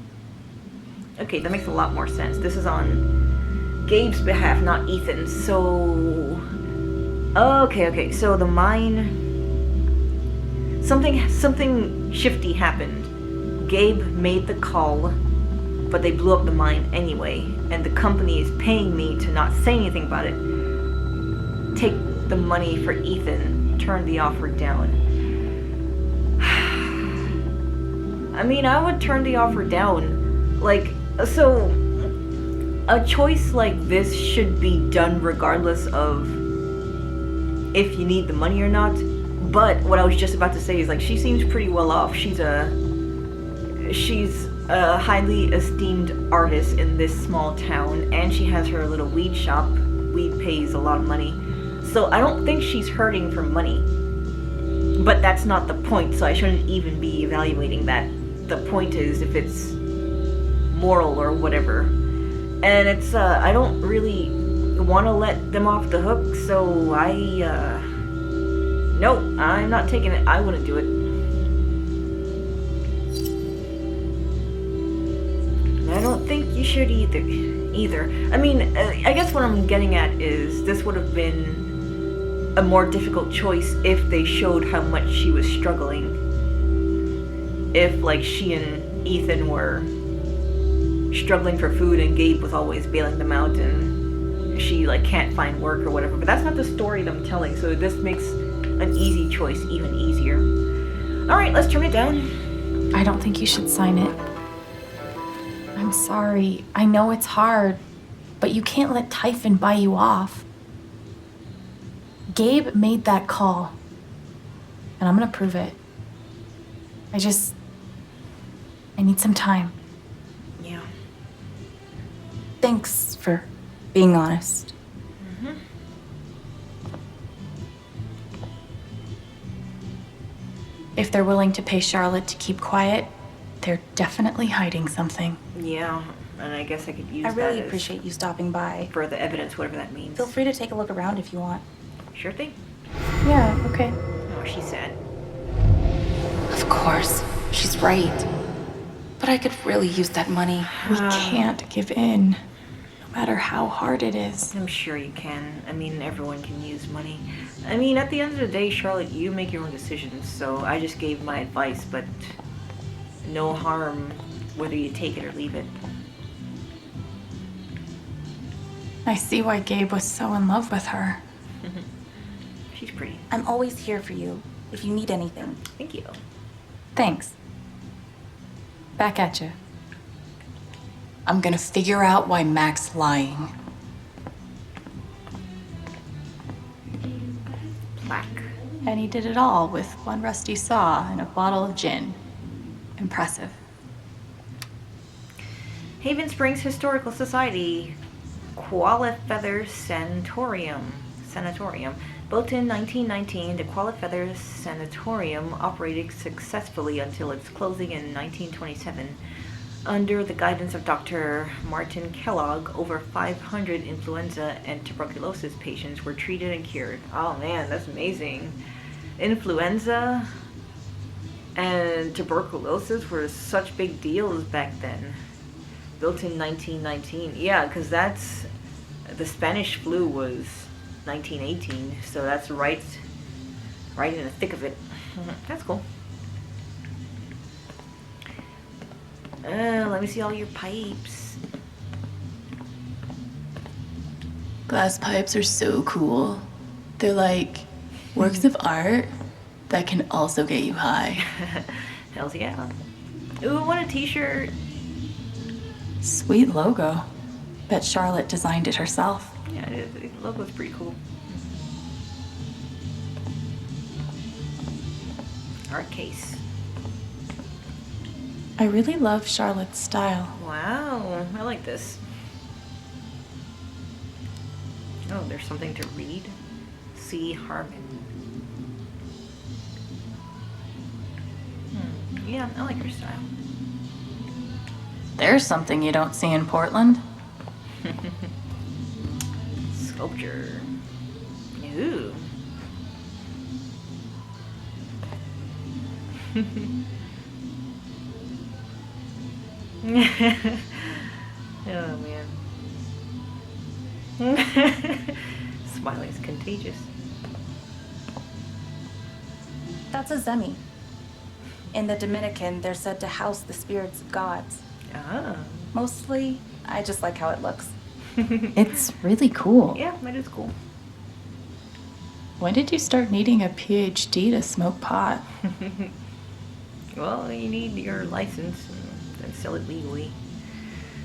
Okay, that makes a lot more sense. This is on Gabe's behalf, not Ethan's. So, okay. So the mine, something shifty happened. Gabe made the call, but they blew up the mine anyway, and the company is paying me to not say anything about it. Take the money for Ethan, turn the offer down. I mean, I would turn the offer down. Like, so a choice like this should be done regardless of if you need the money or not. But what I was just about to say is, like, she seems pretty well off. She's a highly esteemed artist in this small town, and she has her little weed shop. Weed pays a lot of money. So I don't think she's hurting for money. But that's not the point, so I shouldn't even be evaluating that. The point is if it's moral or whatever. And it's, I don't really want to let them off the hook, so no, I'm not taking it. I wouldn't do it. And I don't think you should either. I mean, I guess what I'm getting at is this would have been a more difficult choice if they showed how much she was struggling. If, like, she and Ethan were struggling for food and Gabe was always bailing them out and she, like, can't find work or whatever. But that's not the story that I'm telling, so this makes an easy choice even easier. Alright, let's turn it down. I don't think you should sign it. I'm sorry. I know it's hard, but you can't let Typhon buy you off. Gabe made that call, and I'm gonna prove it. I need some time. Yeah. Thanks for being honest. If they're willing to pay Charlotte to keep quiet, they're definitely hiding something. Yeah, and I guess I could use I really that as appreciate you stopping by. further evidence, whatever that means. Feel free to take a look around if you want. Sure thing. Yeah, okay. Oh, she's sad. Of course. She's right. But I could really use that money. We can't give in, no matter how hard it is. I'm sure you can. I mean, everyone can use money. I mean, at the end of the day, Charlotte, you make your own decisions, so I just gave my advice, but no harm whether you take it or leave it. I see why Gabe was so in love with her. She's pretty. I'm always here for you if you need anything. Thank you. Thanks. Back at you. I'm gonna figure out why Mac's lying. Plaque. And he did it all with one rusty saw and a bottle of gin. Impressive. Haven Springs Historical Society, Qualifeather Sanatorium. Built in 1919, the Qualifeather Sanatorium operated successfully until its closing in 1927. Under the guidance of Dr. Martin Kellogg, over 500 influenza and tuberculosis patients were treated and cured. Oh man, that's amazing. Influenza and tuberculosis were such big deals back then. Built in 1919. Yeah, because that's... the Spanish flu was 1918, so that's right in the thick of it. That's cool. Let me see all your pipes. Glass pipes are so cool. They're like works of art that can also get you high. Hells yeah. Ooh, I want a t-shirt. Sweet logo. Bet Charlotte designed it herself. Yeah, the logo's pretty cool. Art case. I really love Charlotte's style. Wow, I like this. Oh, there's something to read. C. Harmon. Yeah, I like her style. There's something you don't see in Portland. Sculpture. Ooh. Oh man. Smiling's contagious. That's a zemi. In the Dominican, they're said to house the spirits of gods. Ah. Mostly, I just like how it looks. It's really cool. Yeah, that is cool. When did you start needing a PhD to smoke pot? Well, you need your license and sell it legally.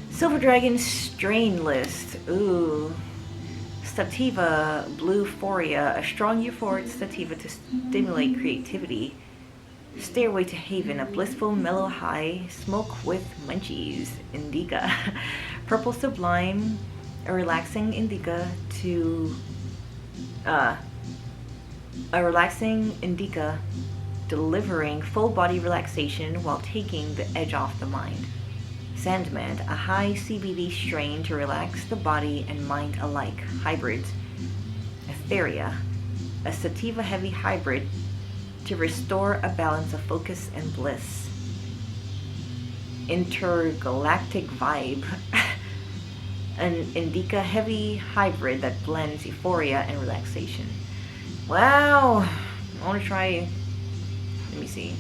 Silver Dragon strain list. Ooh. Sativa Bluephoria, a strong euphoric sativa to stimulate creativity. Stairway to Haven, a blissful mellow high, smoke with munchies. Indica. Purple Sublime, a relaxing indica delivering full body relaxation while taking the edge off the mind. Sandman, a high CBD strain to relax the body and mind alike. Hybrid. Etheria, a sativa heavy hybrid to restore a balance of focus and bliss. Intergalactic Vibe, an indica heavy hybrid that blends euphoria and relaxation. Wow. I want to try. Let me see.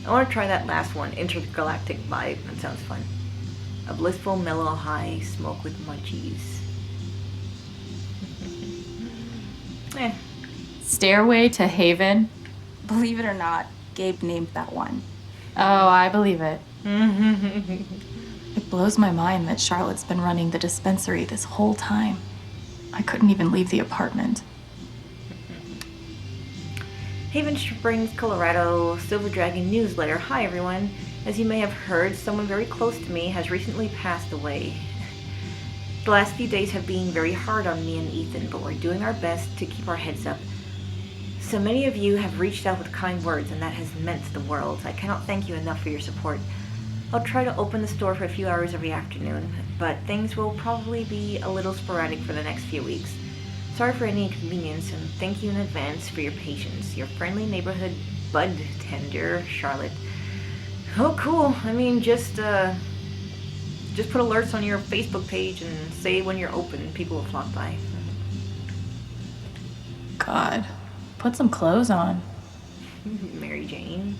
I want to try that last one, Intergalactic Vibe. That sounds fun. A blissful, mellow high, smoke with munchies. Eh. Stairway to Haven? Believe it or not, Gabe named that one. Oh, I believe it. It blows my mind that Charlotte's been running the dispensary this whole time. I couldn't even leave the apartment. Haven Springs, Colorado, Silver Dragon newsletter. Hi everyone. As you may have heard, someone very close to me has recently passed away. The last few days have been very hard on me and Ethan, but we're doing our best to keep our heads up. So many of you have reached out with kind words, and that has meant the world. I cannot thank you enough for your support. I'll try to open the store for a few hours every afternoon, but things will probably be a little sporadic for the next few weeks. Sorry for any inconvenience, and thank you in advance for your patience. Your friendly neighborhood bud tender, Charlotte. Oh, cool. I mean, just put alerts on your Facebook page and say when you're open, and people will flock by. God, put some clothes on. Mary Jane.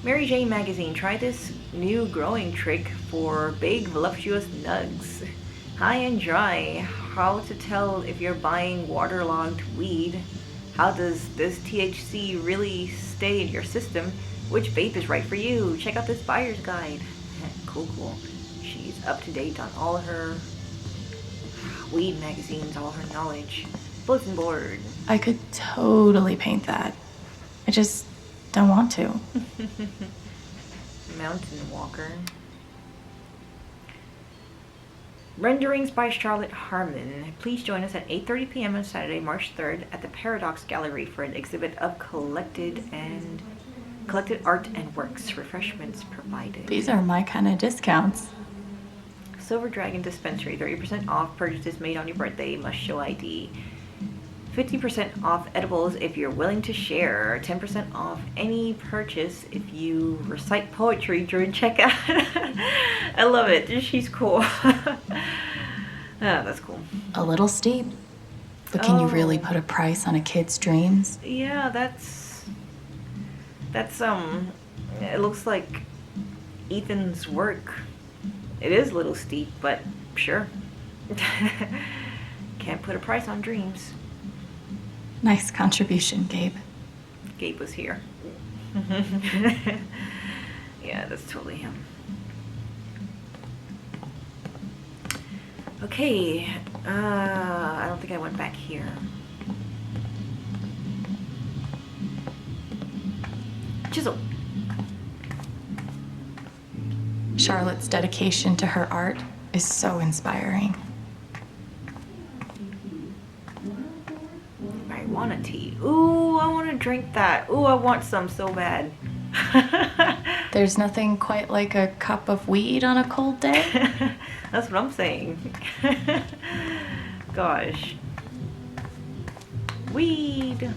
Mary Jane magazine. Try this new growing trick for big, voluptuous nugs. High and dry. How to tell if you're buying waterlogged weed. How does this THC really stay in your system? Which vape is right for you? Check out this buyer's guide. Cool. She's up to date on all her weed magazines, all her knowledge. Bulletin board. I could totally paint that. I just don't want to. Mountain Walker. Renderings by Charlotte Harmon. Please join us at 8:30 p.m. on Saturday, March 3rd at the Paradox Gallery for an exhibit of collected art and works. Refreshments provided. These are my kind of discounts. Silver Dragon Dispensary. 30% off purchases made on your birthday. Must show ID. 50% off edibles if you're willing to share. 10% off any purchase if you recite poetry during checkout. I love it. She's cool. That's cool. A little steep. But can you really put a price on a kid's dreams? Yeah, that's it looks like Ethan's work. It is a little steep, but sure. Can't put a price on dreams. Nice contribution, Gabe. Gabe was here. Yeah, that's totally him. Okay, I don't think I went back here. Chisel. Charlotte's dedication to her art is so inspiring. Marijuana tea. Ooh, I want to drink that. Ooh, I want some so bad. There's nothing quite like a cup of weed on a cold day. That's what I'm saying. Gosh. Weed.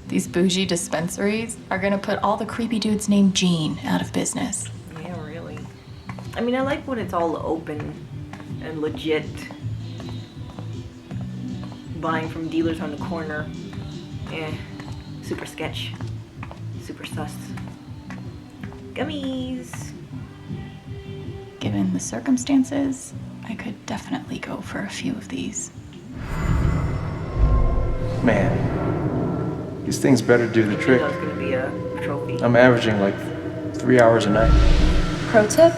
These bougie dispensaries are gonna put all the creepy dudes named Gene out of business. Yeah, really. I mean, I like when it's all open and legit. Buying from dealers on the corner. Super sketch. Super sus. Gummies. Given the circumstances, I could definitely go for a few of these. Man, these things better do the trick. That's gonna be a trophy. I'm averaging like 3 hours a night. Pro tip?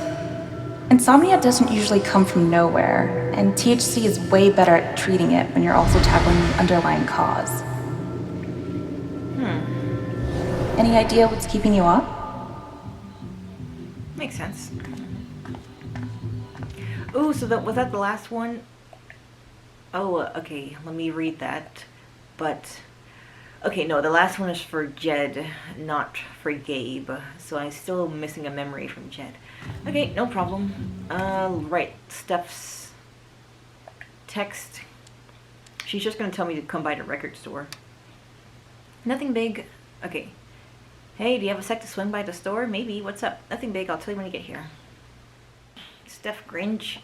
Insomnia doesn't usually come from nowhere, and THC is way better at treating it when you're also tackling the underlying cause. Any idea what's keeping you up? Makes sense. Ooh, so was that the last one? Oh, okay, let me read that. But, okay, no, the last one is for Jed, not for Gabe. So I'm still missing a memory from Jed. Okay, no problem. Right, Steph's text. She's just gonna tell me to come by the record store. Nothing big. Okay. Hey, do you have a sec to swing by the store? Maybe. What's up? Nothing big. I'll tell you when you get here. Steph Grinch.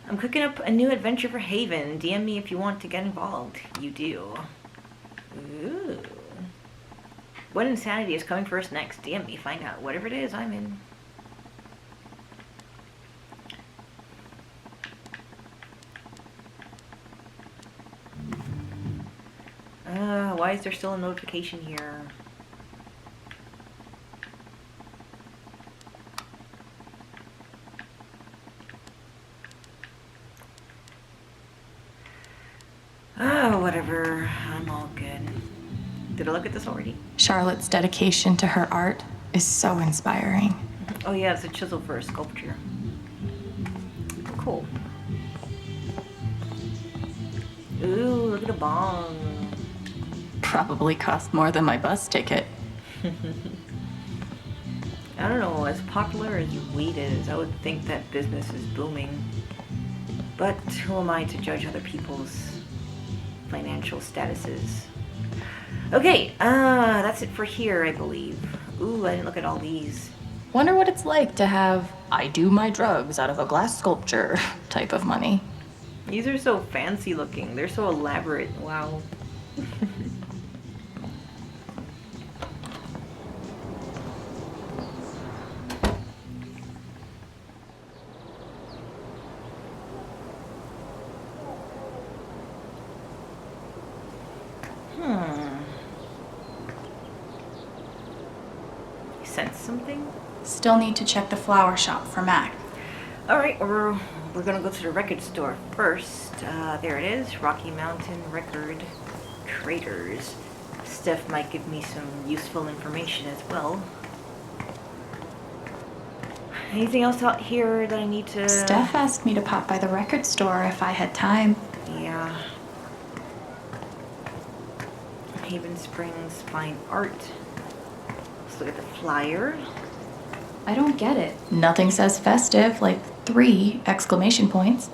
I'm cooking up a new adventure for Haven. DM me if you want to get involved. You do. Ooh. What insanity is coming for us next? DM me, find out. Whatever it is, I'm in. Why is there still a notification here? Oh, whatever. I'm all good. Did I look at this already? Charlotte's dedication to her art is so inspiring. Oh yeah, it's a chisel for a sculpture. Cool. Ooh, look at the bong. Probably cost more than my bus ticket. I don't know, as popular as weed is, I would think that business is booming. But who am I to judge other people's financial statuses? Okay, that's it for here, I believe. Ooh, I didn't look at all these. Wonder what it's like to have I do my drugs out of a glass sculpture type of money. These are so fancy looking. They're so elaborate. Wow. You sense something? Still need to check the flower shop for Mac. Alright, we're gonna go to the record store first. There it is, Rocky Mountain Record Traders. Steph might give me some useful information as well. Anything else out here that I need to... Steph asked me to pop by the record store if I had time. Yeah. Haven Springs Fine Art. Let's look at the flyer. I don't get it. Nothing says festive, like 3 exclamation points.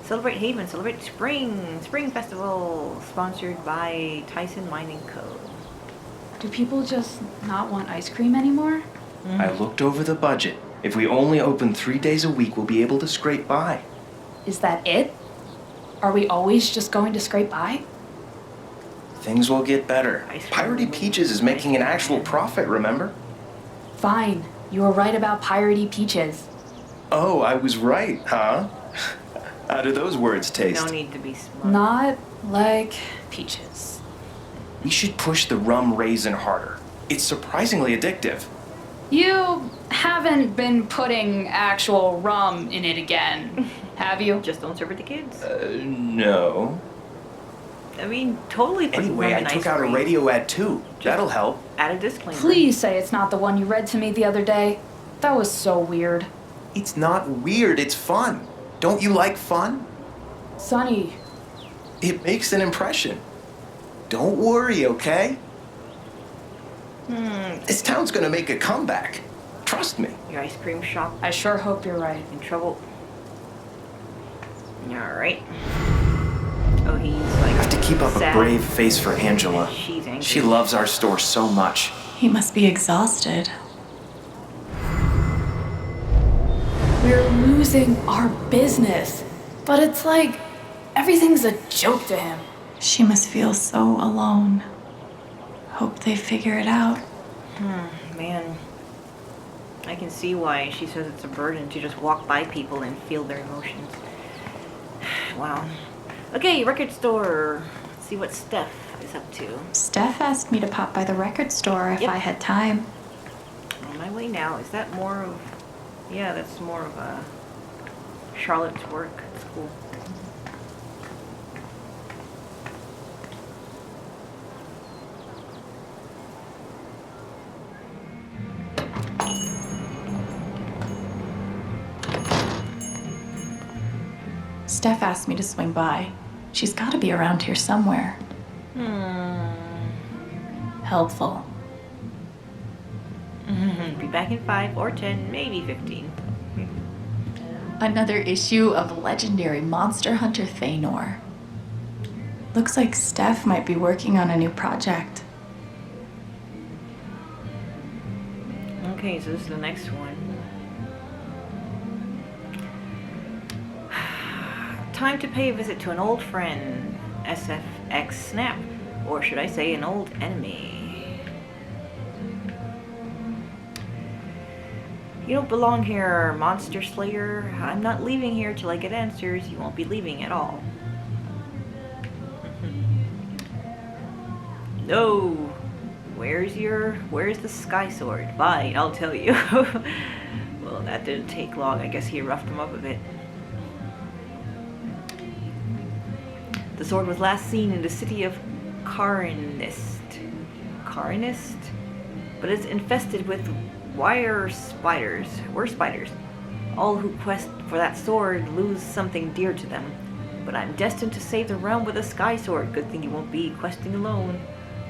Celebrate Haven, celebrate spring. Spring Festival, sponsored by Tyson Mining Co. Do people just not want ice cream anymore? I looked over the budget. If we only open 3 days a week, we'll be able to scrape by. Is that it? Are we always just going to scrape by? Things will get better. Piratey Peaches is making an actual profit, remember? Fine. You were right about piratey peaches. Oh, I was right, huh? How do those words taste? No need to be smart. Not like peaches. We should push the rum raisin harder. It's surprisingly addictive. You haven't been putting actual rum in it again, have you? Just don't serve it to kids. No. I mean, totally put Anyway, rum I in took ice out a cream. radio ad too. That'll help. Add a disclaimer. Please say it's not the one you read to me the other day. That was so weird. It's not weird, it's fun. Don't you like fun? Sonny. It makes an impression. Don't worry, okay? This town's gonna make a comeback. Trust me. Your ice cream shop I sure hope you're right. in trouble. Alright. Oh, he's like... I have to keep up sad. a brave face for Angela. She's angry. She loves our store so much. He must be exhausted. We're losing our business. But it's like everything's a joke to him. She must feel so alone. Hope they figure it out. Man. I can see why she says it's a burden to just walk by people and feel their emotions. Wow. Okay, record store. Let's see what Steph is up to. Steph asked me to pop by the record store if Yep. I had time. On my way now. Is that more of... Yeah, that's more of Charlotte's work. It's cool. Steph asked me to swing by. She's got to be around here somewhere. Helpful. Be back in 5 or 10, maybe 15. Another issue of legendary monster hunter Thanor. Looks like Steph might be working on a new project. Okay, so this is the next one. Time to pay a visit to an old friend, SFX Snap, or should I say an old enemy. You don't belong here, Monster Slayer. I'm not leaving here till I get answers. You won't be leaving at all. No. Where's the Sky Sword? Fine, I'll tell you. Well, that didn't take long. I guess he roughed him up a bit. The sword was last seen in the city of Karinist, but it's infested with wire spiders. All who quest for that sword lose something dear to them. But I'm destined to save the realm with a Sky Sword. Good thing you won't be questing alone.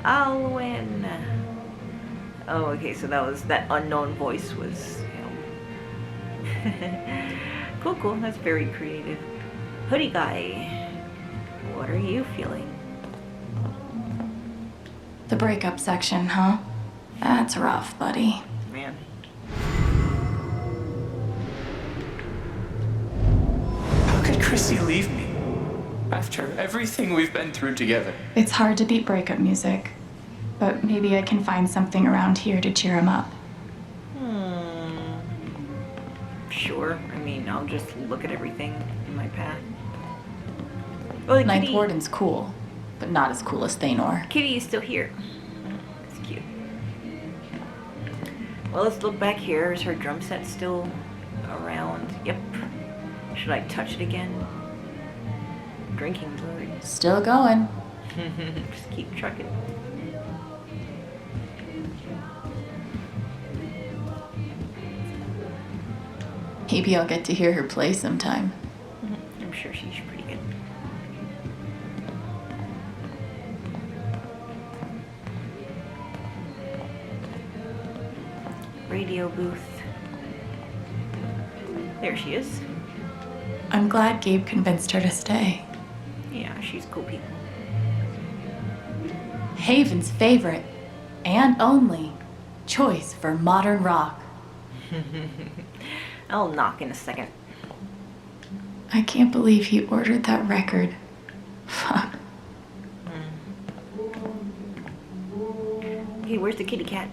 I'll win. Oh, okay, so that unknown voice was him. Cool, that's very creative. Hoodie guy, what are you feeling? The breakup section, huh? That's rough, buddy. Man. How could Chrissy leave me? After everything we've been through together. It's hard to beat breakup music, but maybe I can find something around here to cheer him up. Sure. I mean, I'll just look at everything in my path. Oh, the Ninth kitty. Warden's cool, but not as cool as Thanor. Kitty is still here. It's cute. Well, let's look back here. Is her drum set still around? Yep. Should I touch it again? Drinking bird. Still going. Just keep trucking. Maybe I'll get to hear her play sometime. I'm sure she's pretty good. Radio booth. There she is. I'm glad Gabe convinced her to stay. Yeah, she's cool people. Haven's favorite and only choice for modern rock. I'll knock in a second. I can't believe he ordered that record. Fuck. Okay, where's the kitty cat?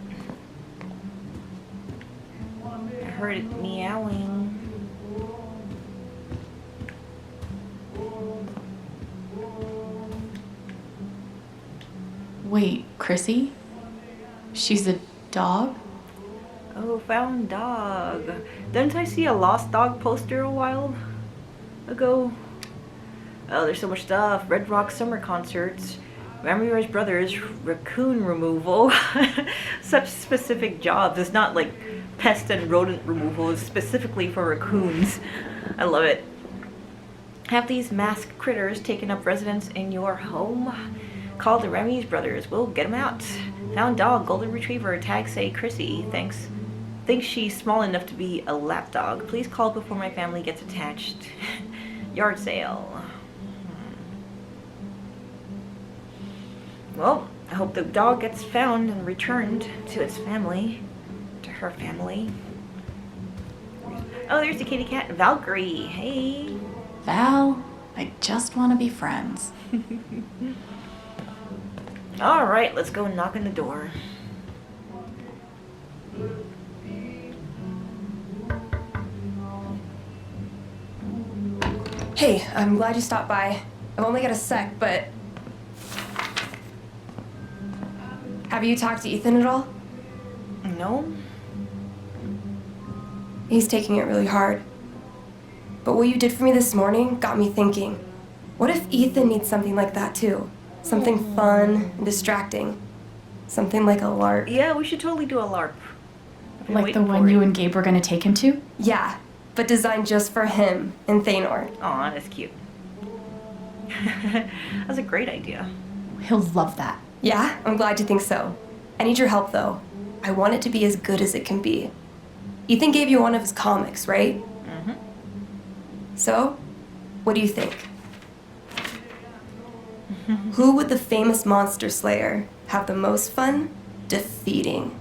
I heard it meowing. Wait, Chrissy? She's a dog? Oh, found dog. Didn't I see a lost dog poster a while ago? Oh, there's so much stuff. Red Rock summer concerts. Ramirez Brothers raccoon removal. Such specific jobs. It's not like pest and rodent removal. It's specifically for raccoons. I love it. Have these masked critters taken up residence in your home? Call the Ramirez Brothers. We'll get them out. Found dog, golden retriever. Tag say Chrissy. Thanks. Think she's small enough to be a lap dog. Please call before my family gets attached. Yard sale. Well, I hope the dog gets found and returned to its family. To her family. Oh, there's the kitty cat. Valkyrie. Hey. Val, I just want to be friends. Alright, let's go knock on the door. Hey, I'm glad you stopped by. I've only got a sec, but... Have you talked to Ethan at all? No. He's taking it really hard. But what you did for me this morning got me thinking. What if Ethan needs something like that too? Something fun and distracting. Something like a LARP. Yeah, we should totally do a LARP. Like the one you and Gabe were gonna take him to? Yeah, but designed just for him and Thanor. Aw, that's cute. That's a great idea. He'll love that. Yeah, I'm glad you think so. I need your help though. I want it to be as good as it can be. Ethan gave you one of his comics, right? Mm-hmm. So, what do you think? Who would the famous monster slayer have the most fun defeating?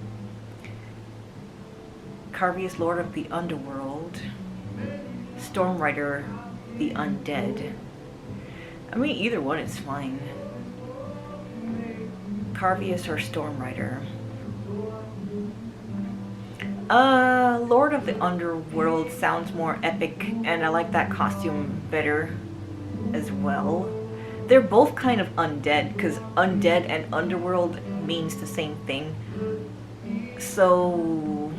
Carvius, Lord of the Underworld. Stormrider the undead. I mean, either one is fine. Carvius or Stormrider. Lord of the Underworld sounds more epic, and I like that costume better as well. They're both kind of undead, because undead and underworld means the same thing. So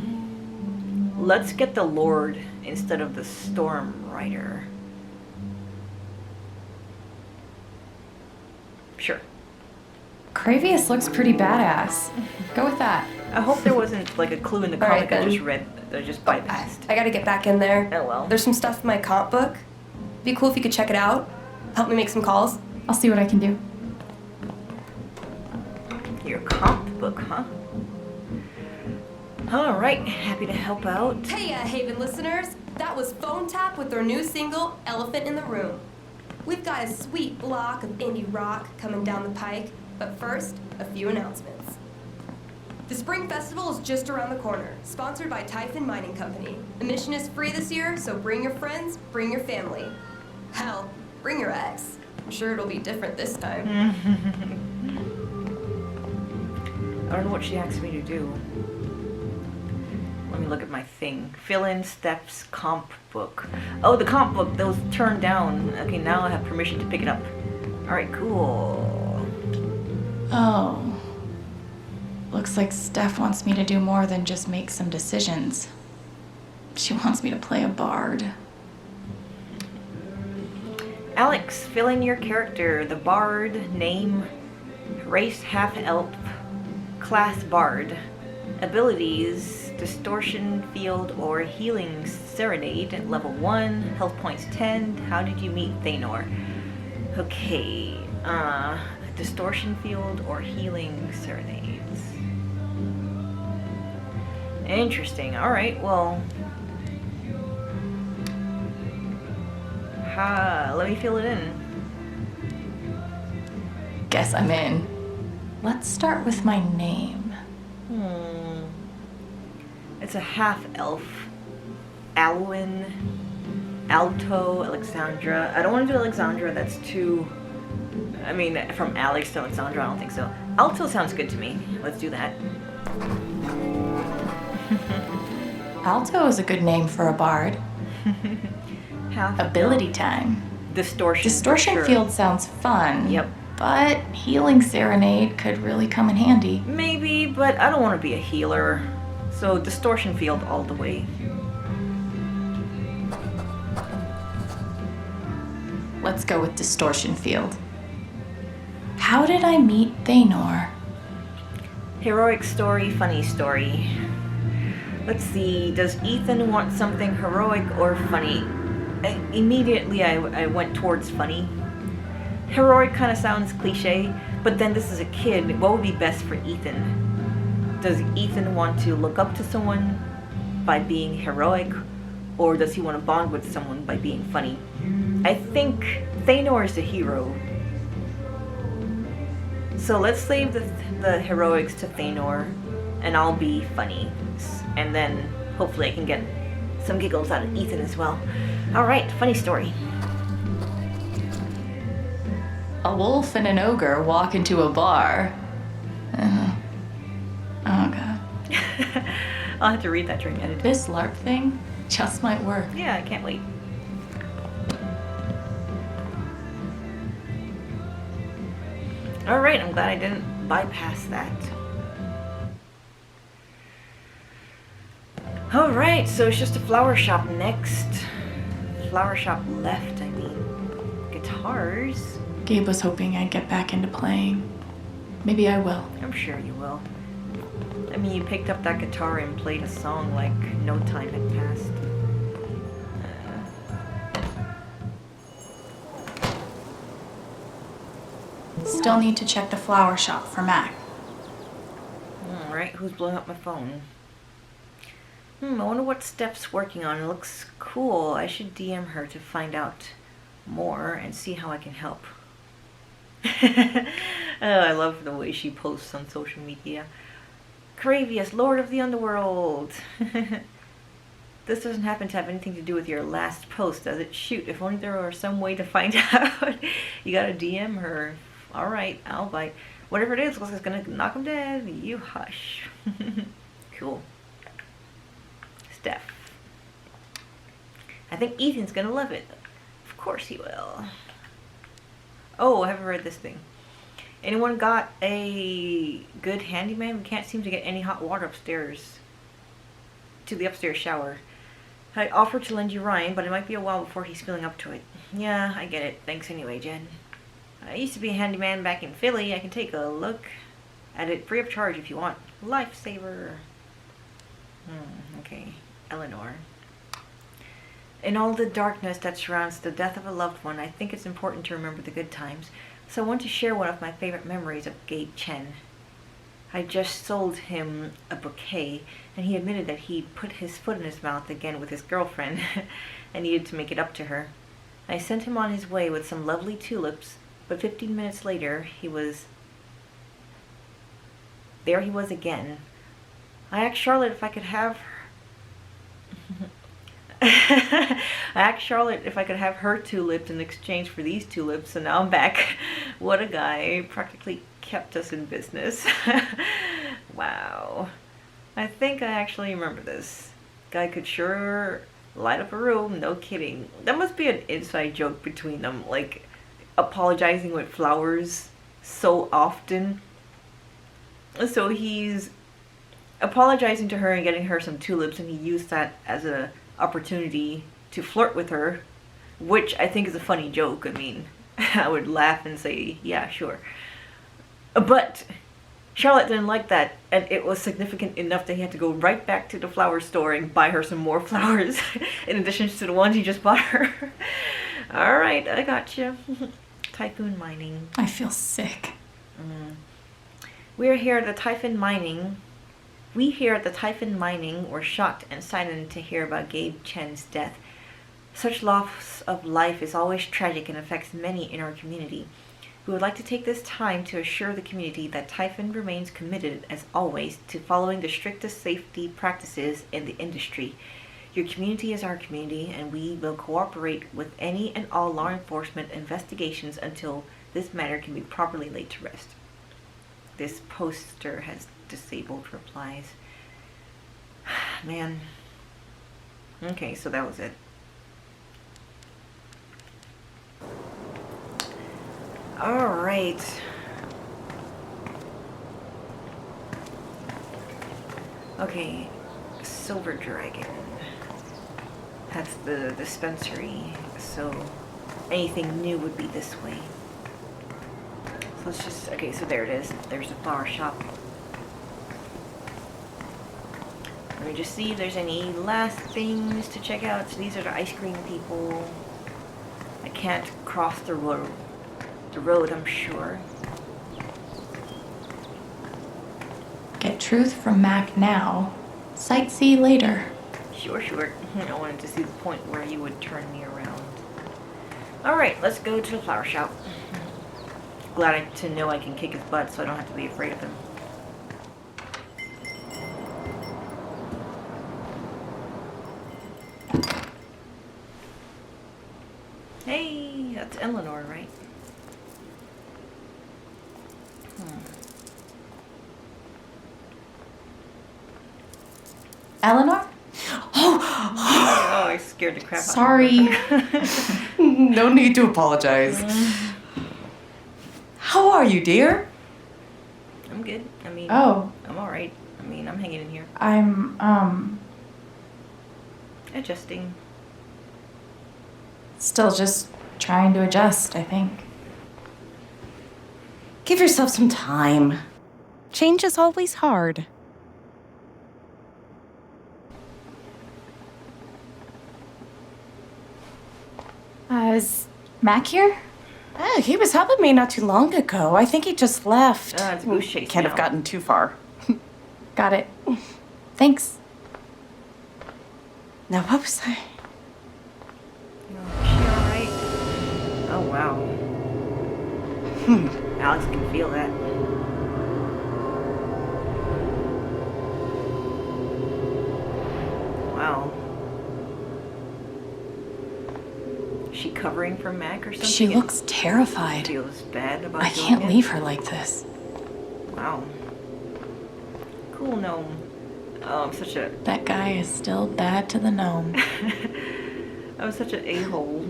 let's get the Lord instead of the Stormrider. Sure. Cravius looks pretty badass. Go with that. I hope there wasn't like a clue in the All right, comic I then. just read that I just bypassed. I gotta get back in there. Oh well. There's some stuff in my comp book. Be cool if you could check it out. Help me make some calls. I'll see what I can do. Your comp book, huh? Alright, happy to help out. Hey, Haven listeners. That was Phone Tap with their new single, Elephant in the Room. We've got a sweet block of indie rock coming down the pike, but first, a few announcements. The Spring Festival is just around the corner, sponsored by Typhon Mining Company. Admission is free this year, so bring your friends, bring your family. Hell, bring your ex. I'm sure it'll be different this time. I don't know what she asked me to do. Let me look at my thing. Fill in Steph's comp book. Oh, the comp book, that was turned down. Okay, now I have permission to pick it up. Alright, cool. Oh. Looks like Steph wants me to do more than just make some decisions. She wants me to play a bard. Alex, fill in your character. The bard, name, race half-elf, class bard. Abilities, distortion field or healing serenade at level 1, health points 10. How did you meet Thanor? Okay, distortion field or healing serenades. Interesting. Alright, well. Let me fill it in. Guess I'm in. Let's start with my name. It's a half-elf. Alwyn, Alto, Alexandra. I don't want to do Alexandra, that's too... I mean, from Alex to Alexandra, I don't think so. Alto sounds good to me. Let's do that. Alto is a good name for a bard. Ability time. Distortion. Distortion for sure. field sounds fun. Yep. But healing serenade could really come in handy. Maybe, but I don't want to be a healer. So distortion field all the way. Let's go with distortion field. How did I meet Thanor? Heroic story, funny story. Let's see, does Ethan want something heroic or funny? Immediately I went towards funny. Heroic kind of sounds cliche, but then this is a kid. What would be best for Ethan? Does Ethan want to look up to someone by being heroic, or does he want to bond with someone by being funny? I think Thanor is the hero. So let's save the heroics to Thanor, and I'll be funny. And then hopefully I can get some giggles out of Ethan as well. Alright, funny story. A wolf and an ogre walk into a bar. Oh god. I'll have to read that during editing. This LARP thing just might work. Yeah, I can't wait. Alright, I'm glad I didn't bypass that. Alright, so it's just a flower shop next. Flower shop left, I mean. Guitars? Gabe was hoping I'd get back into playing. Maybe I will. I'm sure you will. I mean, you picked up that guitar and played a song like no time had passed. Still need to check the flower shop for Mac. Alright, who's blowing up my phone? I wonder what Steph's working on. It looks cool. I should DM her to find out more and see how I can help. Oh, I love the way she posts on social media. Cravius, Lord of the Underworld. This doesn't happen to have anything to do with your last post, does it? Shoot, if only there were some way to find out. You gotta DM her. Alright, I'll bite. Whatever it is, looks like it's gonna knock him dead. You hush. Cool. Steph. I think Ethan's gonna love it. Of course he will. Oh, I haven't read this thing. Anyone got a good handyman? We can't seem to get any hot water upstairs. To the upstairs shower. I offered to lend you Ryan, but it might be a while before he's feeling up to it. Yeah, I get it. Thanks anyway, Jen. I used to be a handyman back in Philly. I can take a look at it free of charge if you want. Lifesaver. Okay. Eleanor. In all the darkness that surrounds the death of a loved one, I think it's important to remember the good times. So I want to share one of my favorite memories of Gabe Chen. I just sold him a bouquet, and he admitted that he put his foot in his mouth again with his girlfriend and needed to make it up to her. I sent him on his way with some lovely tulips, but 15 minutes later, there he was again. I asked Charlotte if I could have her tulips in exchange for these tulips, and now I'm back. What a guy. Practically kept us in business. Wow. I think I actually remember this. Guy could sure light up a room, no kidding. That must be an inside joke between them, like apologizing with flowers so often. So he's apologizing to her and getting her some tulips, and he used that as an opportunity to flirt with her, which I think is a funny joke. I mean, I would laugh and say, yeah, sure. But Charlotte didn't like that, and it was significant enough that he had to go right back to the flower store and buy her some more flowers, in addition to the ones he just bought her. Alright, I got you. Typhoon mining. I feel sick. We here at the Typhoon Mining were shocked and saddened to hear about Gabe Chen's death. Such loss of life is always tragic and affects many in our community. We would like to take this time to assure the community that Typhoon remains committed, as always, to following the strictest safety practices in the industry. Your community is our community, and we will cooperate with any and all law enforcement investigations until this matter can be properly laid to rest. This poster has disabled replies. Man. Okay, so that was it. Alright. Okay, Silver Dragon. That's the dispensary, so anything new would be this way. So let's just, okay, so there it is. There's a flower shop. Let me just see if there's any last things to check out. So these are the ice cream people. I can't cross the road, I'm sure. Get truth from Mac now. Sightsee later. Sure. I wanted to see the point where you would turn me around. Alright, let's go to the flower shop. Glad to know I can kick his butt so I don't have to be afraid of him. Hey, that's Eleanor, right? Eleanor? Oh, I scared the crap out of Sorry. her. No need to apologize. How are you, dear? I'm good. I mean, Oh. I'm alright. I mean, I'm hanging in here. I'm, Adjusting. still just trying to adjust, I think. Give yourself some time. Change is always hard. Is Mac here? He was helping me not too long ago. I think he just left. It's a goose chase Can't now. have gotten too far. Got it. Thanks. Now, what was I? Is she alright? Oh, wow. Alex can feel that. Wow. recovering from Mac or something? She looks terrified. Feels bad about I doing can't it? leave her like this. Wow. Cool gnome. Oh, I'm such a... That guy is still bad to the gnome. I'm such an a-hole.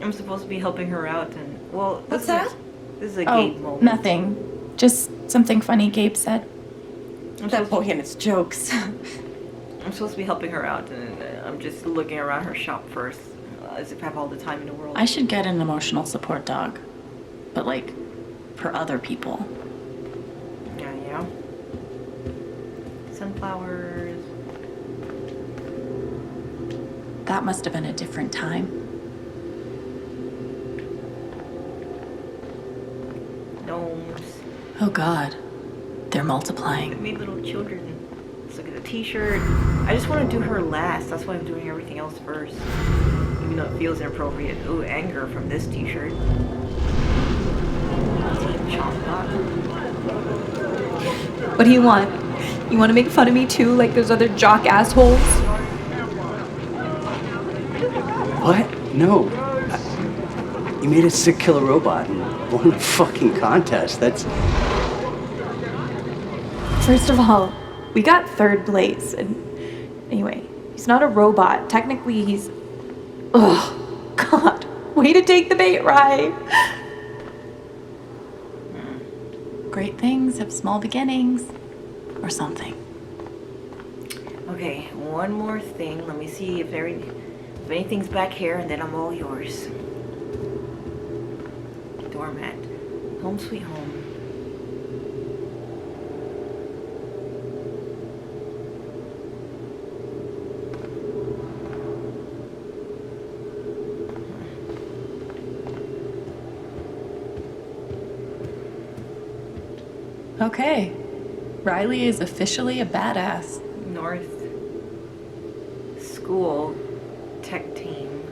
I'm supposed to be helping her out and... Well, What's that? This is a Oh, Gabe moment. nothing. Just something funny Gabe said. That boy and his jokes. I'm supposed to be helping her out, and I'm just looking around her shop first, as if I have all the time in the world. I should get an emotional support dog. But like, for other people. Yeah. Sunflowers. That must have been a different time. Gnomes. Oh God, they're multiplying. They made little children. Let's look at the t-shirt. I just want to do her last. That's why I'm doing everything else first. Even though it feels inappropriate. Ooh, anger from this t-shirt. Team Chomp Dog. What do you want? You want to make fun of me too, like those other jock assholes? What? No. You made a sick killer robot and won a fucking contest. That's... First of all, we got third place, and anyway, he's not a robot. Technically, he's... Ugh, God, way to take the bait, Rye. Great things have small beginnings. Or something. Okay, one more thing. Let me see if anything's back here, and then I'm all yours. Doormat. Home sweet home. Okay. Riley is officially a badass. North School Tech Team.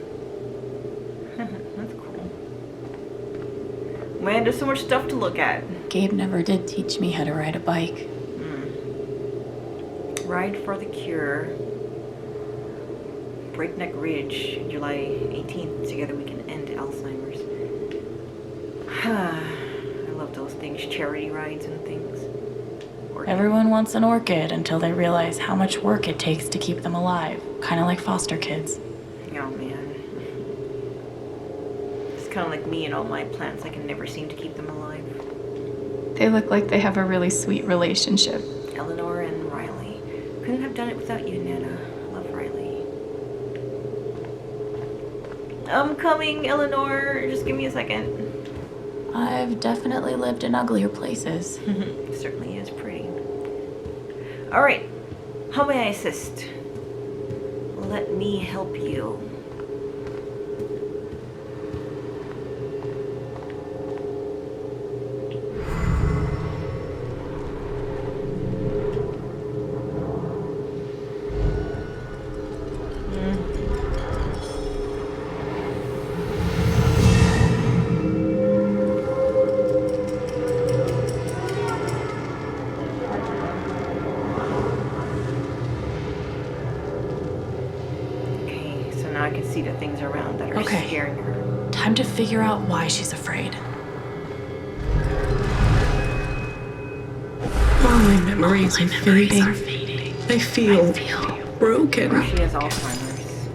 That's cool. Man, there's so much stuff to look at. Gabe never did teach me how to ride a bike. Ride for the Cure. Breakneck Ridge, July 18th. Together we can end Alzheimer's. I love those things, charity rides and things. Everyone wants an orchid until they realize how much work it takes to keep them alive. Kind of like foster kids. Oh man. It's kind of like me and all my plants. I can never seem to keep them alive. They look like they have a really sweet relationship. Eleanor and Riley. Couldn't have done it without you, Nana. Love Riley. I'm coming, Eleanor. Just give me a second. I've definitely lived in uglier places. Certainly is pretty. Alright. How may I assist? Let me help you. I can see the things around that are scaring her. Time to figure out why she's afraid. All my memories are fading. I feel broken. She has Alzheimer's.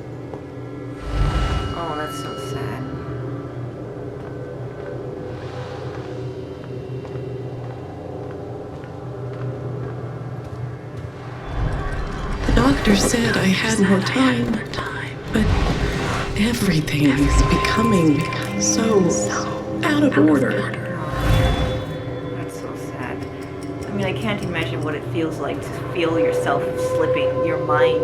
Oh, that's so sad. The doctor said I had more time, but everything is becoming so out of order. That's so sad. I mean, I can't imagine what it feels like to feel yourself slipping, your mind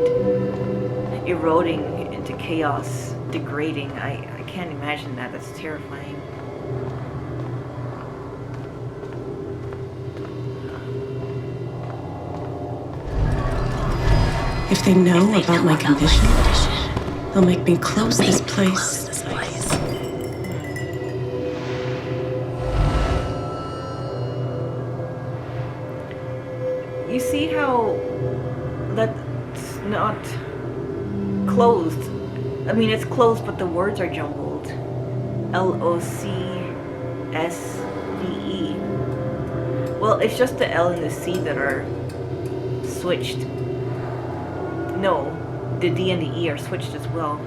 eroding into chaos, degrading. I can't imagine that. That's terrifying. If they know about my condition, they'll make me close this place. You see how that's not closed I mean, it's close, but the words are jumbled. Locsve. Well, it's just the L and the C that are switched. No, the D and the E are switched as well.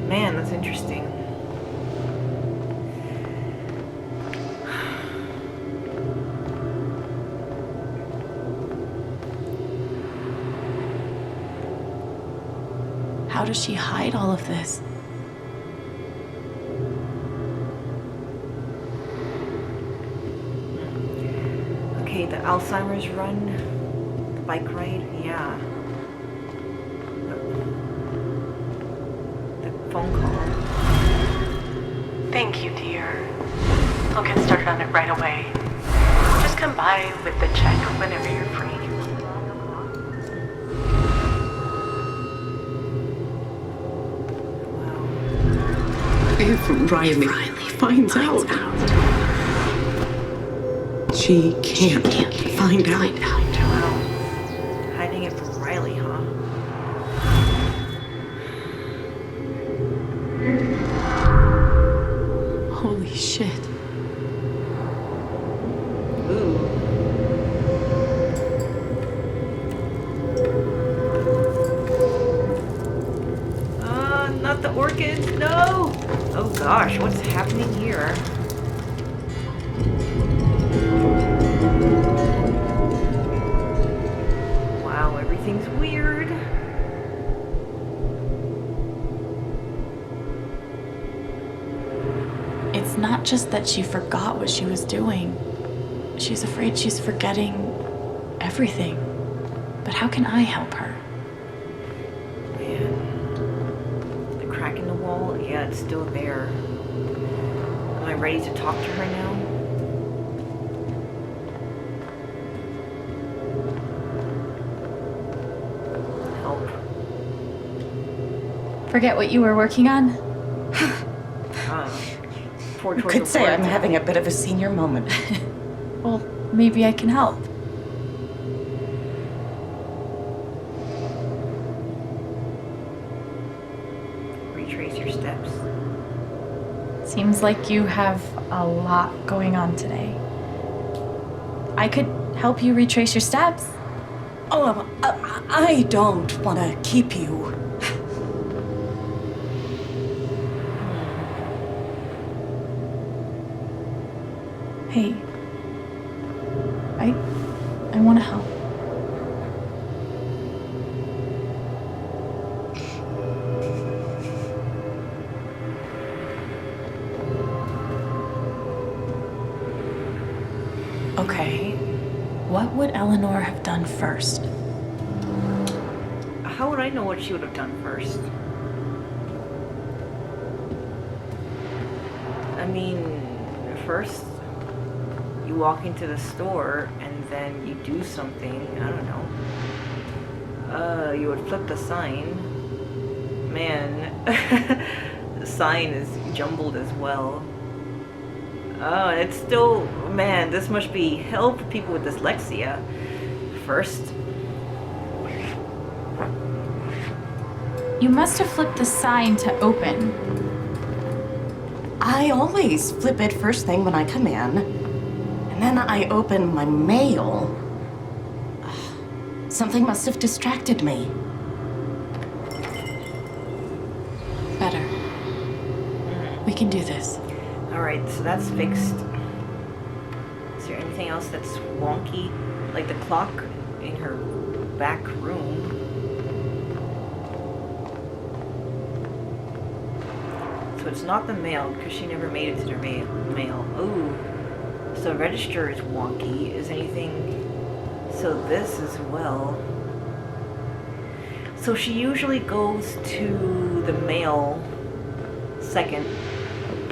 Man, that's interesting. How does she hide all of this? Okay, the Alzheimer's run, the bike ride, yeah. The phone call. Thank you, dear. I'll get started on it right away. Just come by with the check whenever you're free. If Riley finds out, she can't find out. Hiding it from Riley, huh? Holy shit. Not the orchids, no! Oh gosh, what's happening here? Wow, everything's weird. It's not just that she forgot what she was doing. She's afraid she's forgetting everything. But how can I help her? Crack in the wall? Yeah, it's still there. Am I ready to talk to her now? Help. Forget what you were working on? You could say I'm having a bit of a senior moment. Well, maybe I can help. Retrace your steps. Seems like you have a lot going on today. I could help you retrace your steps. Oh, I don't want to keep you. Hey, I want to help. Okay, what would Eleanor have done first? How would I know what she would have done first? I mean, first you walk into the store and then you do something, I don't know. You would flip the sign. Man, the sign is jumbled as well. Oh, and it's still, man, this must be hell for people with dyslexia. First. You must have flipped the sign to open. I always flip it first thing when I come in, and then I open my mail. Something must have distracted me. Better. We can do this. Alright, so that's fixed. Is there anything else that's wonky? Like the clock in her back room. So it's not the mail, because she never made it to the mail. Ooh. So register is wonky. Is anything... So this as well. So she usually goes to the mail second.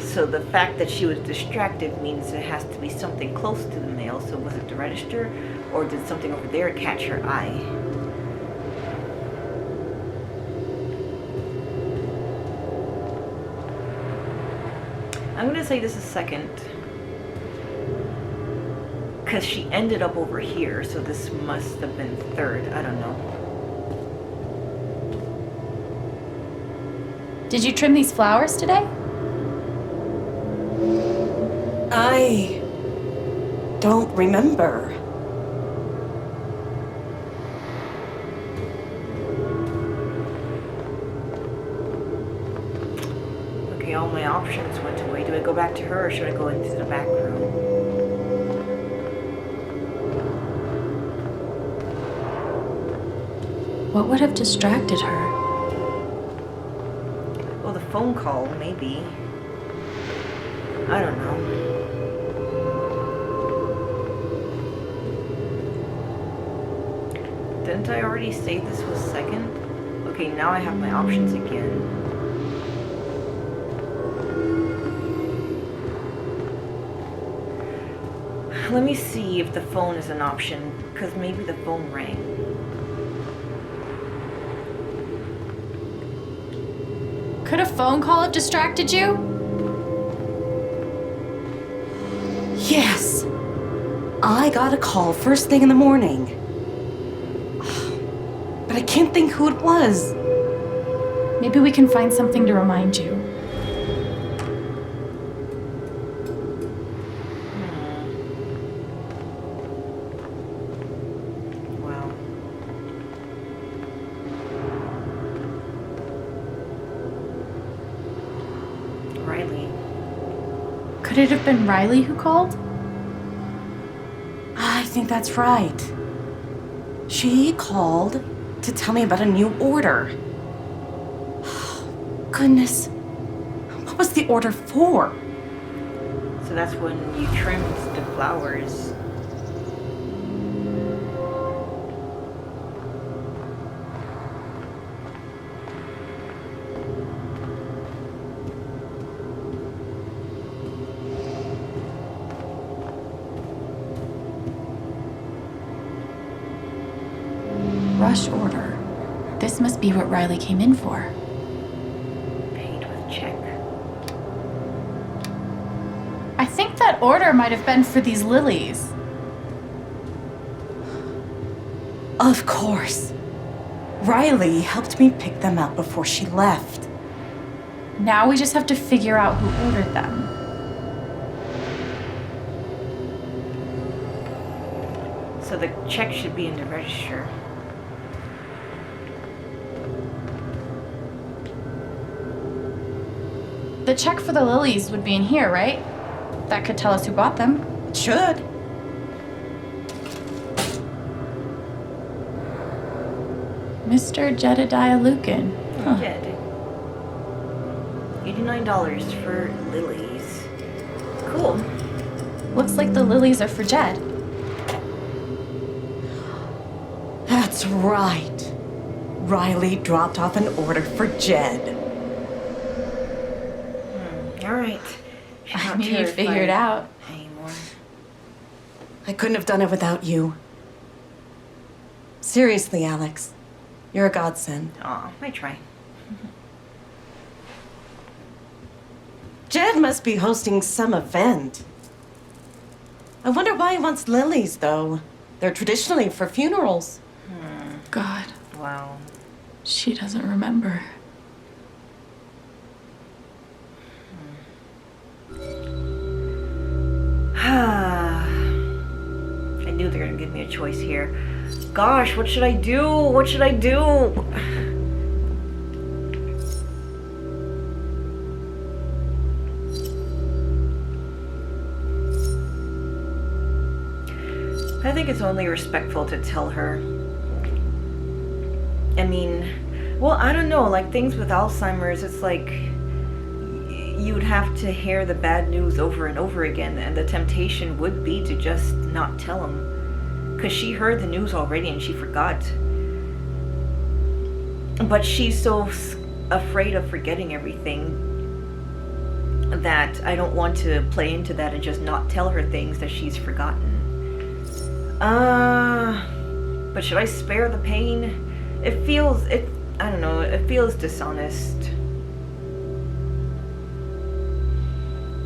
So the fact that she was distracted means it has to be something close to the mail. So was it the register, or did something over there catch her eye? I'm gonna say this is second. Because she ended up over here, so this must have been third. I don't know. Did you trim these flowers today? I don't remember. Okay, all my options went away. Do I go back to her or should I go into the back room? What would have distracted her? Well, the phone call, maybe. I don't know. Didn't I already say this was second? Okay, now I have my options again. Let me see if the phone is an option, because maybe the phone rang. Could a phone call have distracted you? Yes. I got a call first thing in the morning. But I can't think who it was. Maybe we can find something to remind you. Wow. Riley. Could it have been Riley who called? I think that's right. She called to tell me about a new order. Goodness. What was the order for? So that's when you trimmed the flowers. Rush order. This must be what Riley came in for. Paid with check. I think that order might have been for these lilies. Of course. Riley helped me pick them out before she left. Now we just have to figure out who ordered them. So the check should be in the register. The check for the lilies would be in here, right? That could tell us who bought them. It should. Mr. Jedediah Lucan. Huh. Jed. $89 for lilies. Cool. Looks like the lilies are for Jed. That's right. Riley dropped off an order for Jed. All right. I mean, you figured out. Anymore. I couldn't have done it without you. Seriously, Alex. You're a godsend. Aw, I try. Jed must be hosting some event. I wonder why he wants lilies, though. They're traditionally for funerals. God, Wow. she doesn't remember. I knew they were gonna give me a choice here. Gosh, what should I do? What should I do? I think it's only respectful to tell her. I mean, well, I don't know, like things with Alzheimer's, it's like you would have to hear the bad news over and over again, and the temptation would be to just not tell him. Because she heard the news already and she forgot. But she's so afraid of forgetting everything that I don't want to play into that and just not tell her things that she's forgotten. But should I spare the pain? I don't know, it feels dishonest.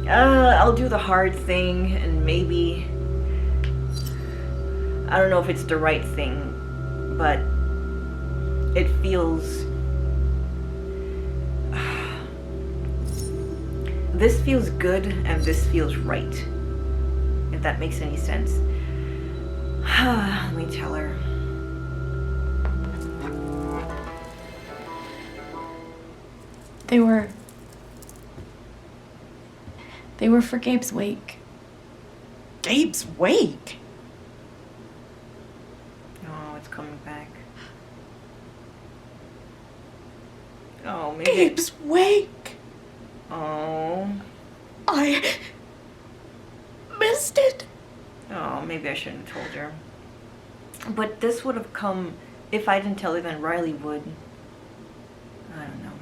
I'll do the hard thing and maybe I don't know if it's the right thing, but it feels... This feels good and this feels right. If that makes any sense. Let me tell her. They were for Gabe's wake. Gabe's wake? Oh, it's coming back. Oh, maybe. Gabe's wake. Oh. I missed it. Oh, maybe I shouldn't have told her. But this would have come if I didn't tell her, then Riley would. I don't know.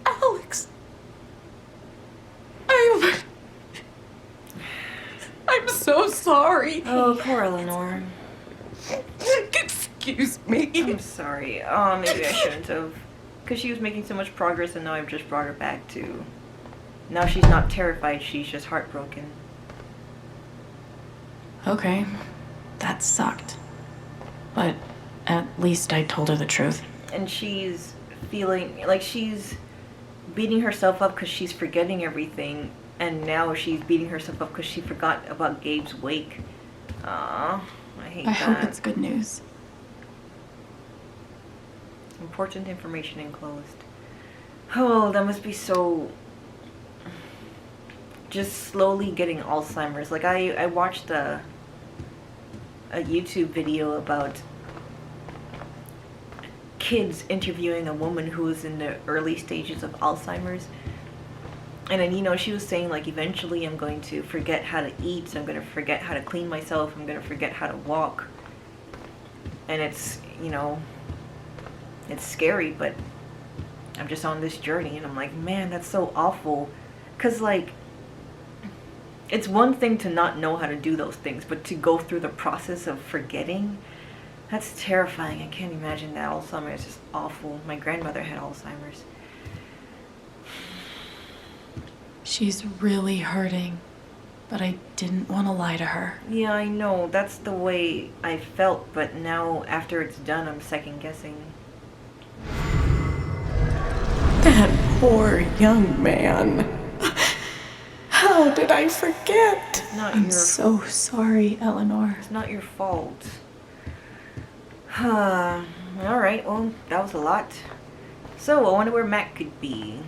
Alex. I'm so sorry. Oh, poor Eleanor. Excuse me. I'm sorry. Oh, maybe I shouldn't have. Because she was making so much progress and now I've just brought her back to... Now she's not terrified, she's just heartbroken. Okay, that sucked. But at least I told her the truth. And she's feeling like she's beating herself up because she's forgetting everything. And now she's beating herself up because she forgot about Gabe's wake. Aw, I hate that. I hope it's good news. Important information enclosed. Oh, that must be so... Just slowly getting Alzheimer's. Like, I watched a YouTube video about kids interviewing a woman who was in the early stages of Alzheimer's. And then, you know, she was saying, like, eventually I'm going to forget how to eat, I'm going to forget how to clean myself, I'm going to forget how to walk. And it's, you know, it's scary, but I'm just on this journey, and I'm like, man, that's so awful. Because, like, it's one thing to not know how to do those things, but to go through the process of forgetting, that's terrifying. I can't imagine that. Alzheimer's is just awful. My grandmother had Alzheimer's. She's really hurting, but I didn't want to lie to her. Yeah, I know. That's the way I felt, but now, after it's done, I'm second guessing. That poor young man. How did I forget? I'm so sorry, Eleanor. It's not your fault. Alright, well, that was a lot. So, I wonder where Mac could be.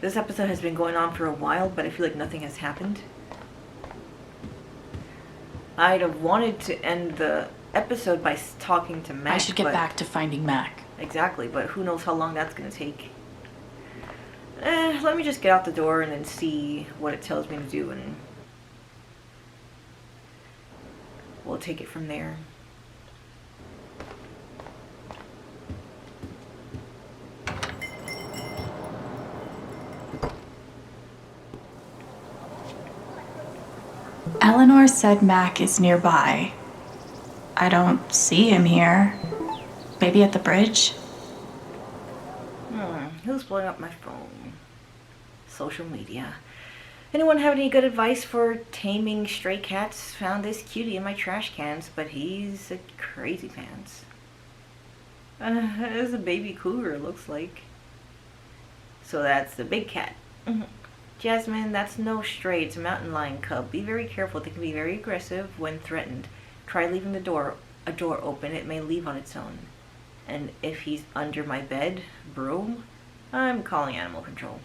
This episode has been going on for a while, but I feel like nothing has happened. I'd have wanted to end the episode by talking to Mac. I should get back to finding Mac. Exactly, but who knows how long that's going to take. Let me just get out the door and then see what it tells me to do, and we'll take it from there. Eleanor said Mac is nearby. I don't see him here. Maybe at the bridge? Who's blowing up my phone? Social media. Anyone have any good advice for taming stray cats? Found this cutie in my trash cans, but he's a crazy pants. It's a baby cougar, it looks like. So that's the big cat. Jasmine, that's no stray, it's a mountain lion cub. Be very careful, they can be very aggressive when threatened. Try leaving a door open, it may leave on its own. And if he's under my bed, broom, I'm calling animal control.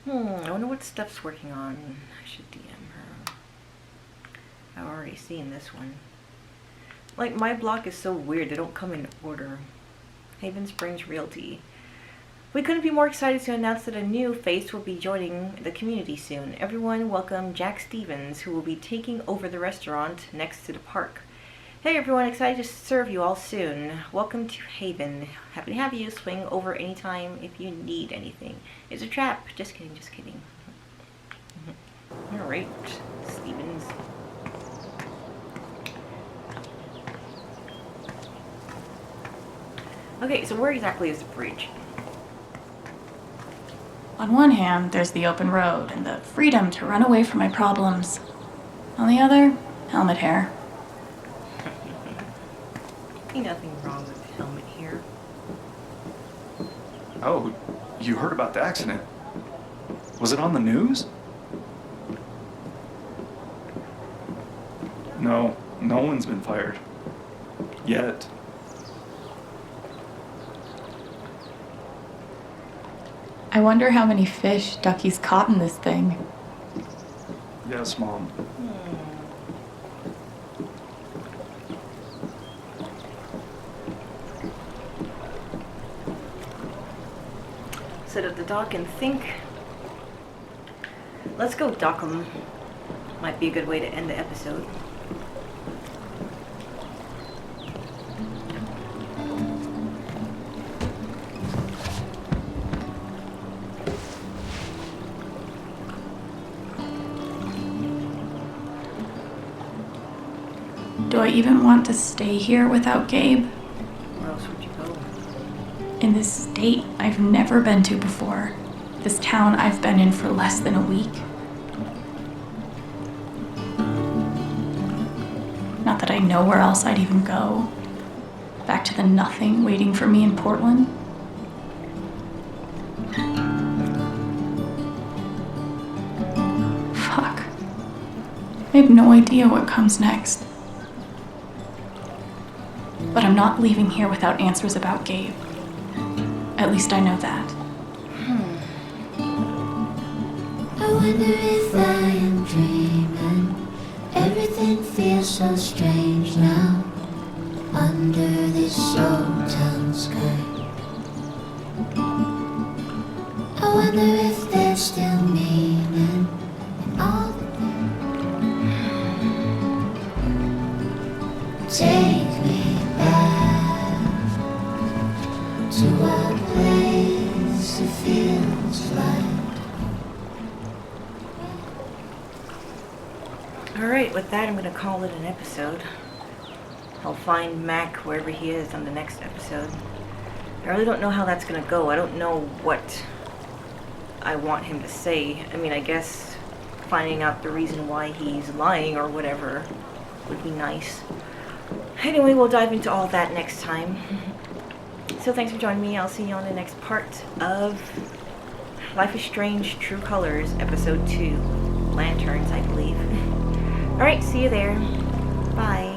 I wonder what Steph's working on. I should DM her. I've already seen this one. Like, my block is so weird, they don't come in order. Haven Springs Realty. We couldn't be more excited to announce that a new face will be joining the community soon. Everyone welcome Jack Stevens, who will be taking over the restaurant next to the park. Hey everyone, excited to serve you all soon. Welcome to Haven. Happy to have you. Swing over anytime if you need anything. It's a trap. Just kidding, just kidding. Alright, Stevens. Okay, so where exactly is the bridge? On one hand, there's the open road and the freedom to run away from my problems. On the other, helmet hair. Ain't nothing wrong with the helmet here. Oh, you heard about the accident? Was it on the news? No, no one's been fired. Yet. I wonder how many fish Ducky's caught in this thing. Yes, Mom. Sit at the dock and think. Let's go dock 'em. Might be a good way to end the episode. Do I even want to stay here without Gabe? Where else would you go? In this state I've never been to before. This town I've been in for less than a week. Not that I know where else I'd even go. Back to the nothing waiting for me in Portland. Fuck. I have no idea what comes next. But I'm not leaving here without answers about Gabe. At least I know that. I wonder if I am dreaming. Everything feels so strange now. Under this old town sky. I wonder if there's still meaning in all the take me back to a place that feels like. Alright, with that I'm going to call it an episode. I'll find Mac wherever he is on the next episode. I really don't know how that's going to go. I don't know what I want him to say. I mean, I guess finding out the reason why he's lying or whatever would be nice. Anyway, we'll dive into all that next time. So thanks for joining me. I'll see you on the next part of Life is Strange True Colors, Episode 2. Lanterns, I believe. Alright, see you there. Bye.